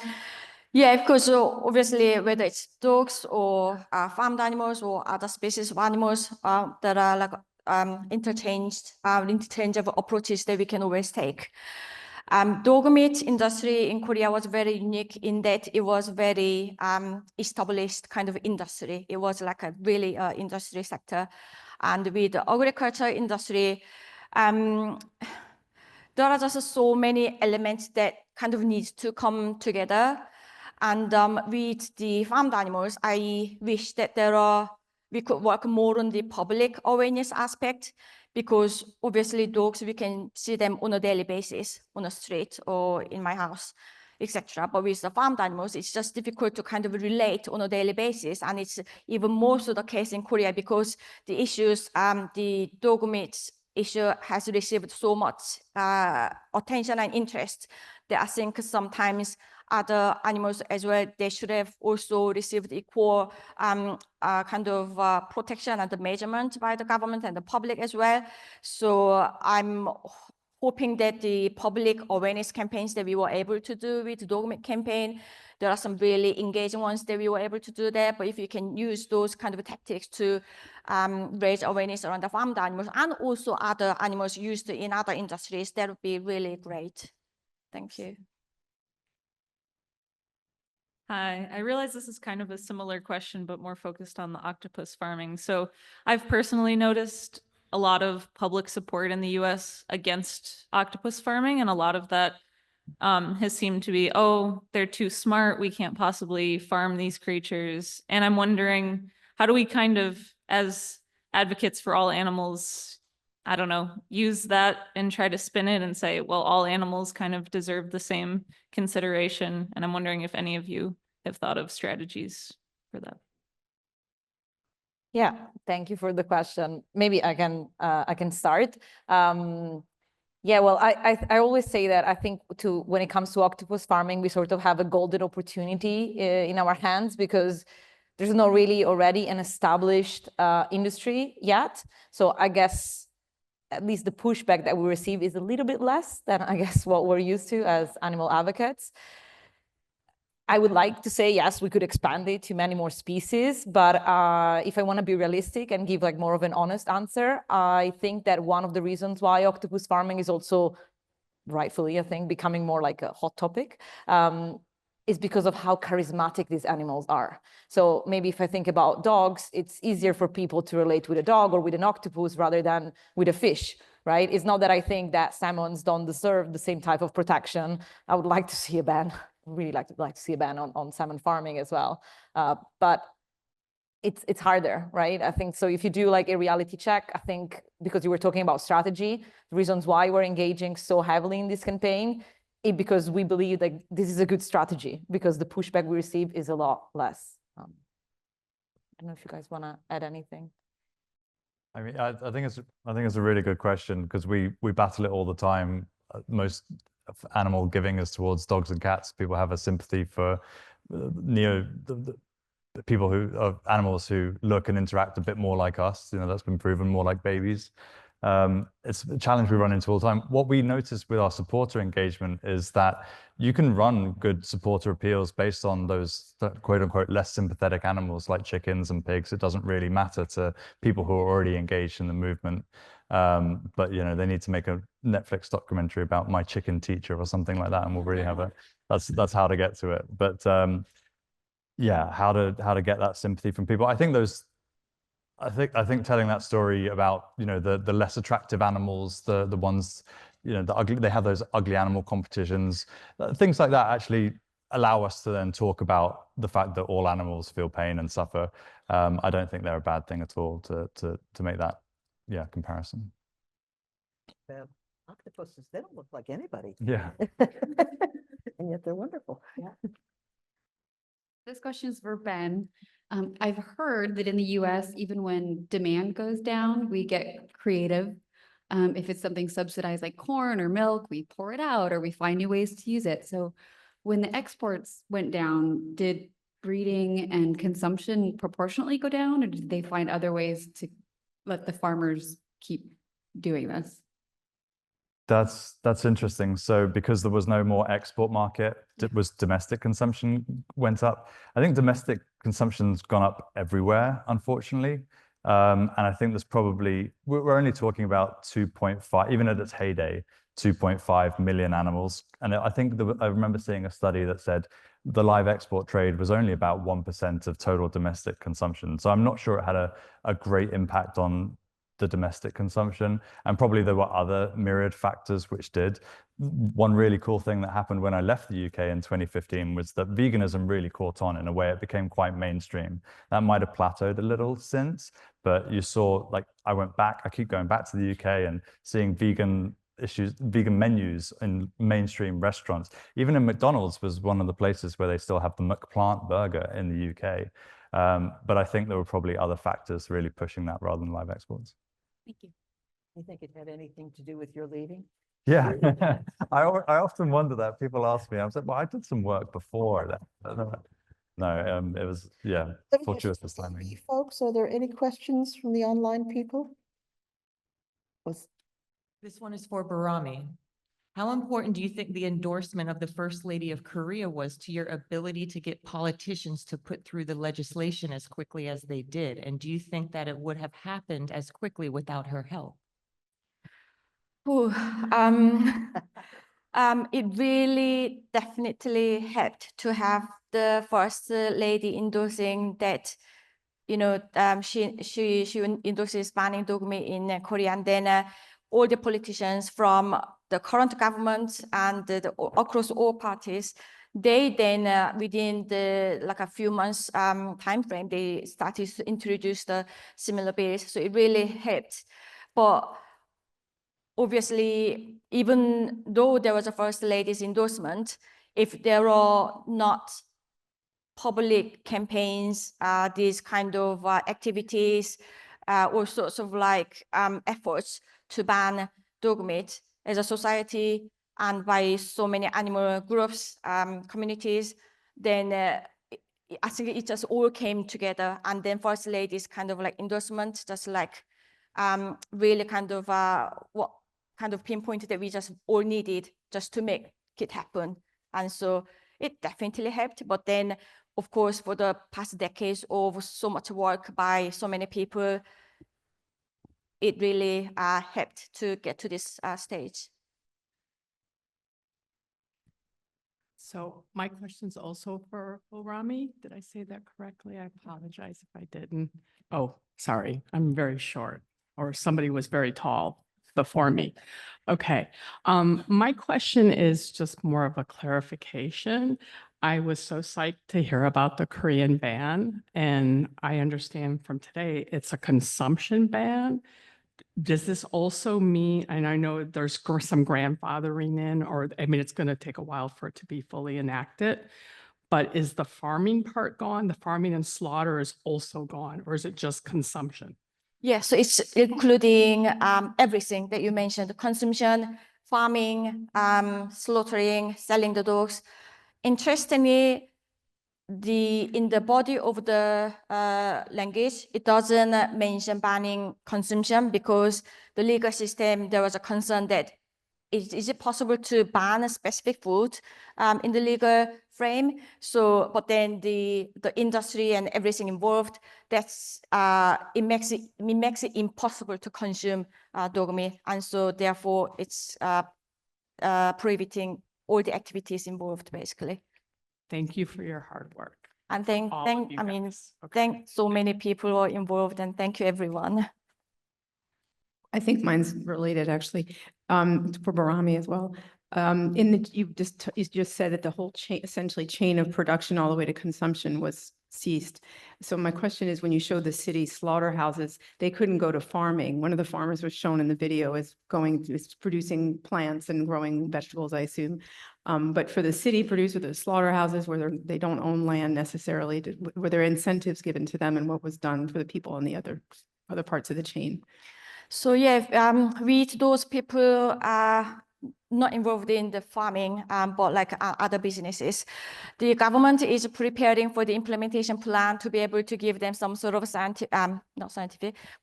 [SPEAKER 4] Yeah, of course, so obviously, whether it's dogs or farmed animals or other species of animals, there are like interchangeable approaches that we can always take. Dog meat industry in Korea was very unique in that it was very established kind of industry. It was like a really industry sector. And with the agriculture industry, there are just so many elements that kind of need to come together. And with the farmed animals, I wish that we could work more on the public awareness aspect, because obviously dogs, we can see them on a daily basis on the street or in my house, etc. But with the farmed animals, it's just difficult to kind of relate on a daily basis. And it's even more so the case in Korea, because the issues, the dog meat issue has received so much attention and interest that I think sometimes other animals as well, they should have also received equal kind of protection and the measurement by the government and the public as well. So I'm hoping that the public awareness campaigns that we were able to do with the dog meat campaign, there are some really engaging ones that we were able to do there. But if you can use those kind of tactics to raise awareness around the farmed animals and also other animals used in other industries, that would be really great. Thank you.
[SPEAKER 11] Hi, I realize this is kind of a similar question, but more focused on the octopus farming. So I've personally noticed a lot of public support in the US against octopus farming, and a lot of that has seemed to be, oh, they're too smart, we can't possibly farm these creatures. And I'm wondering, how do we kind of, as advocates for all animals, I don't know, use that and try to spin it and say, well, all animals kind of deserve the same consideration. And I'm wondering if any of you have thought of strategies for that.
[SPEAKER 2] Yeah, thank you for the question. Maybe I can start. Yeah, well, I always say that I think when it comes to octopus farming, we sort of have a golden opportunity in our hands, because there's not really already an established industry yet. So I guess at least the pushback that we receive is a little bit less than, I guess, what we're used to as animal advocates. I would like to say, yes, we could expand it to many more species, but if I want to be realistic and give like more of an honest answer, I think that one of the reasons why octopus farming is also rightfully, I think, becoming more like a hot topic, is because of how charismatic these animals are. So maybe if I think about dogs, it's easier for people to relate with a dog or with an octopus rather than with a fish, right? It's not that I think that salmons don't deserve the same type of protection. I would like to see a ban, really like to see a ban on salmon farming as well. But it's harder, right? I think so if you do like a reality check, I think because you were talking about strategy, the reasons why we're engaging so heavily in this campaign, because we believe that this is a good strategy because the pushback we receive is a lot less. I don't know if you guys want to add anything.
[SPEAKER 3] I mean, I think it's a really good question because we battle it all the time. Most animal giving is towards dogs and cats. People have a sympathy for the people who are animals who look and interact a bit more like us. You know, that's been proven, more like babies. It's a challenge we run into all the time. What we notice with our supporter engagement is that you can run good supporter appeals based on those quote unquote less sympathetic animals like chickens and pigs. It doesn't really matter to people who are already engaged in the movement. But you know, they need to make a Netflix documentary about my chicken teacher or something like that, and we'll really have a that's how to get to it. But yeah, how to get that sympathy from people. I think telling that story about, you know, the less attractive animals, the ones, you know, the ugly, they have those ugly animal competitions, things like that actually allow us to then talk about the fact that all animals feel pain and suffer. I don't think they're a bad thing at all to make that, yeah, comparison.
[SPEAKER 1] Octopuses, they don't look like anybody.
[SPEAKER 3] Yeah.
[SPEAKER 1] And yet they're wonderful.
[SPEAKER 12] Yeah. This question is for Ben. I've heard that in the US, even when demand goes down, we get creative. If it's something subsidized like corn or milk, we pour it out or we find new ways to use it. So when the exports went down, did breeding and consumption proportionately go down, or did they find other ways to let the farmers keep doing this?
[SPEAKER 3] That's interesting. So because there was no more export market, it was domestic consumption went up. I think domestic consumption's gone up everywhere, unfortunately. And I think there's probably, we're only talking about 2.5, even at its heyday, 2.5 million animals. And I think I remember seeing a study that said the live export trade was only about 1% of total domestic consumption. So I'm not sure it had a great impact on the domestic consumption, and probably there were other myriad factors which did. One really cool thing that happened when I left the UK in 2015 was that veganism really caught on in a way. It became quite mainstream. That might have plateaued a little since, but you saw, like, I keep going back to the UK and seeing vegan menus in mainstream restaurants. Even in McDonald's was one of the places where they still have the McPlant burger in the UK. But I think there were probably other factors really pushing that rather than live exports.
[SPEAKER 12] Thank you.
[SPEAKER 1] You think it had anything to do with your leaving?
[SPEAKER 3] Yeah, I often wonder that. People ask me, I was like, well, I did some work before that. No, it was, yeah, fortuitous timing.
[SPEAKER 1] Folks, are there any questions from the online people?
[SPEAKER 13] This one is for Borami. How important do you think the endorsement of the First Lady of Korea was to your ability to get politicians to put through the legislation as quickly as they did? And do you think that it would have happened as quickly without her help?
[SPEAKER 4] Ooh, it really definitely helped to have the First Lady endorsing that. You know, she endorses banning dog meat in Korea, and then all the politicians from the current government and across all parties, they then within like a few months time frame, they started to introduce the similar bills. So it really helped. But obviously, even though there was a First Lady's endorsement, if there are not public campaigns, these kind of activities, all sorts of like efforts to ban dog meat as a society and by so many animal groups, communities, then I think it just all came together. And then First Lady's kind of like endorsement, just like really kind of what kind of pinpointed that we just all needed just to make it happen. And so it definitely helped. But then, of course, for the past decades of so much work by so many people, it really helped to get to this stage.
[SPEAKER 14] So my question's also for Borami. Did I say that correctly? I apologize if I didn't. Oh, sorry, I'm very short, or somebody was very tall before me. Okay, my question is just more of a clarification. I was so psyched to hear about the Korean ban, and I understand from today it's a consumption ban. Does this also mean, and I know there's some grandfathering in, or, I mean, it's going to take a while for it to be fully enacted, but is the farming part gone? The farming and slaughter is also gone, or is it just consumption?
[SPEAKER 4] Yeah, so it's including everything that you mentioned: consumption, farming, slaughtering, selling the dogs. Interestingly, in the body of the language, it doesn't mention banning consumption, because the legal system, there was a concern that is it possible to ban a specific food in the legal frame? So, but then the industry and everything involved, that's it makes it impossible to consume dog meat, and so therefore it's prohibiting all the activities involved, basically.
[SPEAKER 14] Thank you for your hard work.
[SPEAKER 4] And
[SPEAKER 14] All of you guys. Okay.
[SPEAKER 4] thank so many people who are involved, and thank you everyone.
[SPEAKER 15] I think mine's related, actually, for Borami as well. You just said that the whole chain, essentially chain of production all the way to consumption was ceased. So my question is, when you showed the city slaughterhouses, they couldn't go to farming. One of the farmers was shown in the video is producing plants and growing vegetables, I assume. But for the city producer, the slaughterhouses where they don't own land necessarily, were there incentives given to them, and what was done for the people on the other parts of the chain?
[SPEAKER 4] So yeah, with those people not involved in the farming, but like other businesses, the government is preparing for the implementation plan to be able to give them some sort of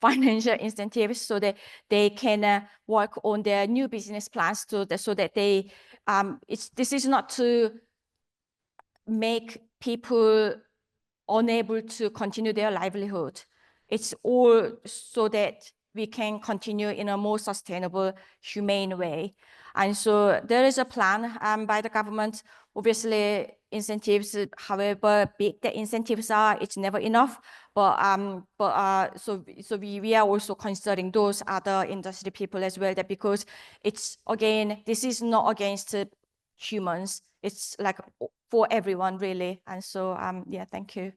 [SPEAKER 4] financial incentives, so that they can work on their new business plans, so that they, this is not to make people unable to continue their livelihood. It's all so that we can continue in a more sustainable, humane way. And so there is a plan by the government. Obviously, incentives, however big the incentives are, it's never enough. So we are also considering those other industry people as well, that because it's, again, this is not against humans. It's like for everyone, really. And so, yeah, thank you.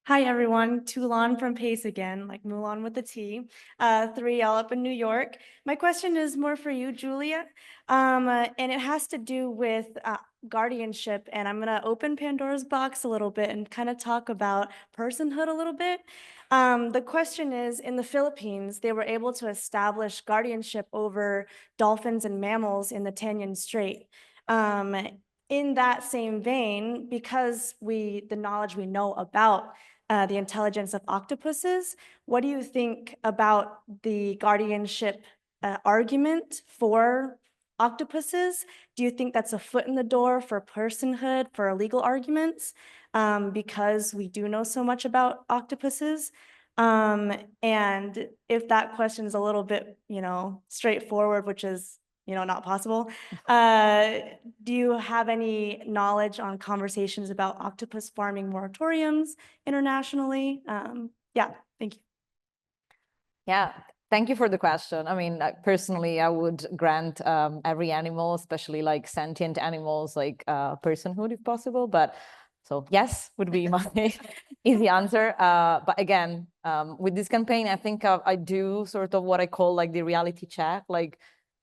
[SPEAKER 16] Hi, everyone. Toulon from Pace again, like Mulan with the T. 3L up in New York. My question is more for you, Giulia, and it has to do with guardianship. And I'm going to open Pandora's box a little bit and kind of talk about personhood a little bit. The question is, in the Philippines, they were able to establish guardianship over dolphins and mammals in the Tanyan Strait. In that same vein, because the knowledge we know about the intelligence of octopuses, what do you think about the guardianship argument for octopuses? Do you think that's a foot in the door for personhood, for legal arguments? Because we do know so much about octopuses. And if that question is a little bit, straightforward, which is, not possible. Do you have any knowledge on conversations about octopus farming moratoriums internationally? Yeah, thank you.
[SPEAKER 2] Yeah, thank you for the question. I mean, personally, I would grant every animal, especially like sentient animals, like personhood if possible. But so yes, would be my easy answer. But again, with this campaign, I think I do sort of what I call like the reality check, like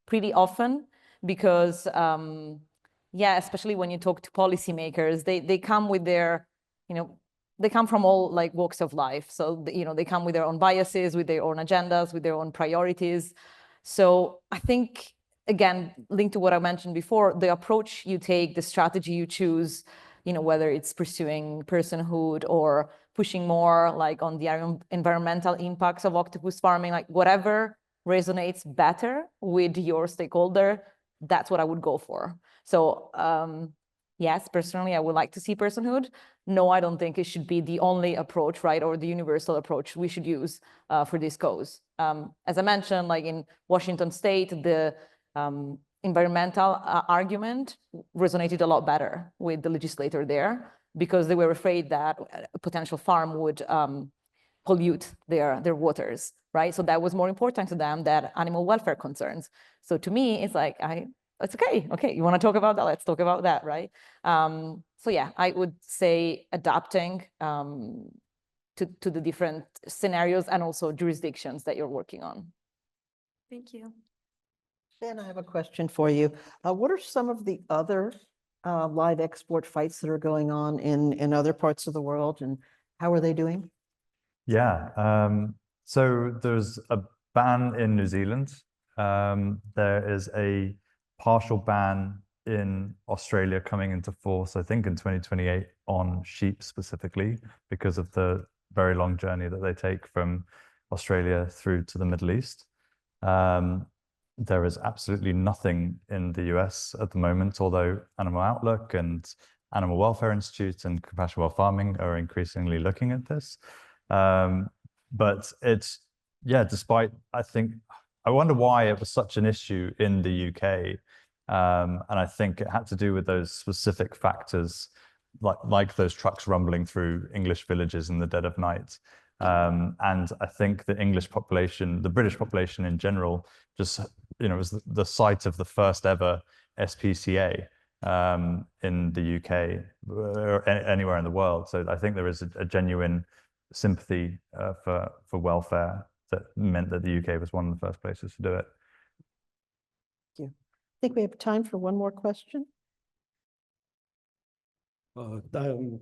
[SPEAKER 2] pretty often, because yeah, especially when you talk to policymakers, they come with their, they come from all like walks of life. So, they come with their own biases, with their own agendas, with their own priorities. So I think, again, linked to what I mentioned before, the approach you take, the strategy you choose, whether it's pursuing personhood or pushing more like on the environmental impacts of octopus farming, like whatever resonates better with your stakeholder, that's what I would go for. So yes, personally, I would like to see personhood. No, I don't think it should be the only approach, right, or the universal approach we should use for this cause. As I mentioned, like in Washington State, the environmental argument resonated a lot better with the legislator there, because they were afraid that a potential farm would pollute their waters, right? So that was more important to them than animal welfare concerns. So to me, it's like, it's okay. Okay, you want to talk about that? Let's talk about that, right? So yeah, I would say adapting to the different scenarios and also jurisdictions that you're working on.
[SPEAKER 16] Thank you.
[SPEAKER 1] Ben, I have a question for you. What are some of the other live export fights that are going on in other parts of the world, and how are they doing?
[SPEAKER 3] Yeah, so there's a ban in New Zealand. There is a partial ban in Australia coming into force, I think in 2028, on sheep specifically, because of the very long journey that they take from Australia through to the Middle East. There is absolutely nothing in the US at the moment, although Animal Outlook and Animal Welfare Institute and Compassion World Farming are increasingly looking at this. But it's, yeah, despite, I wonder why it was such an issue in the UK. And I think it had to do with those specific factors, like those trucks rumbling through English villages in the dead of night. And I think the English population, the British population in general, just, was the site of the first ever SPCA in the UK or anywhere in the world. So I think there is a genuine sympathy for welfare that meant that the UK was one of the first places to do it.
[SPEAKER 1] Thank you. I think we have time for one more question.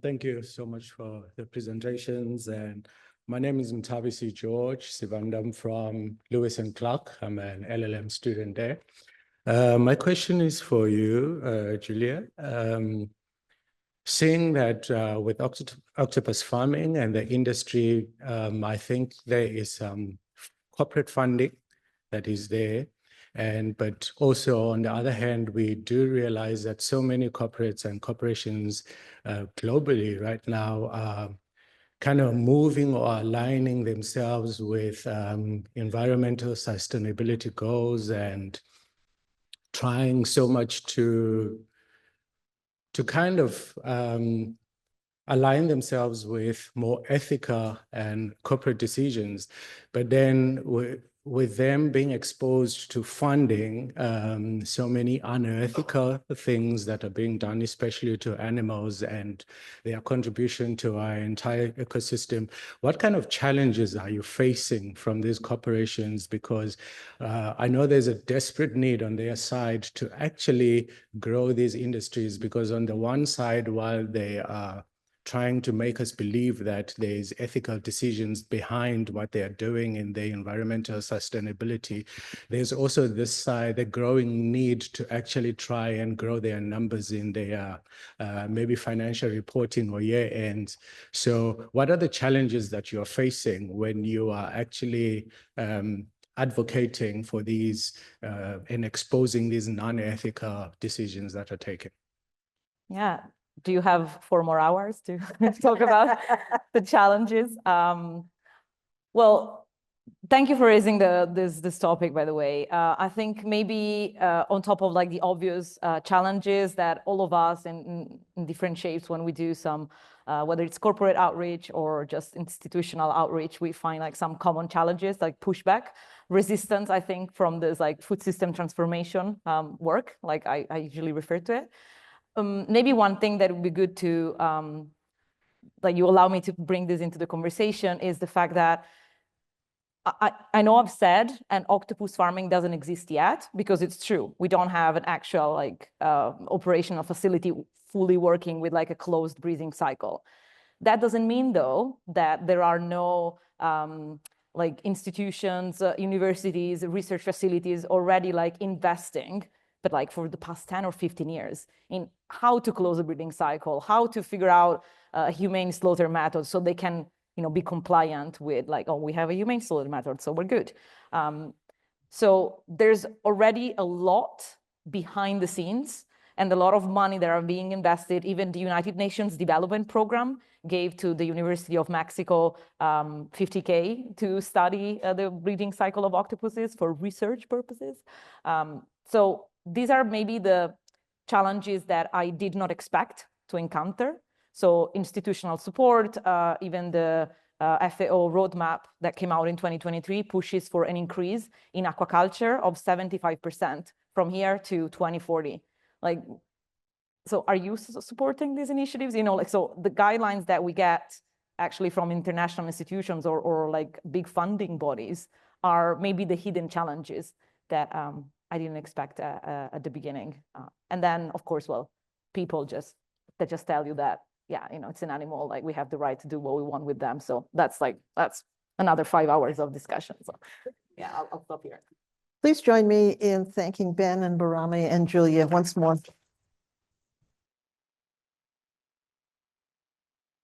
[SPEAKER 17] Thank you so much for the presentations. And my name is Mtavisi George Sivandam from Lewis and Clark. I'm an LLM student there. My question is for you, Giulia. Seeing that with octopus farming and the industry, I think there is some corporate funding that is there. But also on the other hand, we do realize that so many corporates and corporations globally right now are kind of moving or aligning themselves with environmental sustainability goals and trying so much to kind of align themselves with more ethical and corporate decisions. But then with them being exposed to funding so many unethical things that are being done, especially to animals and their contribution to our entire ecosystem, what kind of challenges are you facing from these corporations? Because I know there's a desperate need on their side to actually grow these industries, because on the one side, while they are trying to make us believe that there's ethical decisions behind what they are doing in their environmental sustainability, there's also this side, the growing need to actually try and grow their numbers in their maybe financial reporting or year ends. So what are the challenges that you're facing when you are actually advocating for these and exposing these non-ethical decisions that are taken?
[SPEAKER 2] Yeah. Do you have 4 more hours to talk about the challenges? Well, thank you for raising this topic, by the way. I think maybe on top of like the obvious challenges that all of us in different shapes, when we do some, whether it's corporate outreach or just institutional outreach, we find like some common challenges like pushback, resistance, I think, from this like food system transformation work, like I usually refer to it. Maybe one thing that would be good to, like you allow me to bring this into the conversation, is the fact that I know I've said, and octopus farming doesn't exist yet, because it's true. We don't have an actual like operational facility fully working with like a closed breeding cycle. That doesn't mean though that there are no like institutions, universities, research facilities already like investing, but like for the past 10 or 15 years, in how to close a breeding cycle, how to figure out a humane slaughter method so they can, be compliant with like, oh, we have a humane slaughter method, so we're good. So there's already a lot behind the scenes and a lot of money that are being invested. Even the United Nations Development Program gave to the University of Mexico $50K to study the breeding cycle of octopuses for research purposes. So these are maybe the challenges that I did not expect to encounter. So institutional support, even the FAO roadmap that came out in 2023 pushes for an increase in aquaculture of 75% from here to 2040. Like, so are you supporting these initiatives? You know, like, so the guidelines that we get actually from international institutions or like big funding bodies are maybe the hidden challenges that I didn't expect at the beginning. And then, of course, well, people just tell you that, yeah, you know, it's an animal, like we have the right to do what we want with them. So that's another 5 hours of discussion. So yeah, I'll stop here.
[SPEAKER 1] Please join me in thanking Ben and Borami and Giulia once more.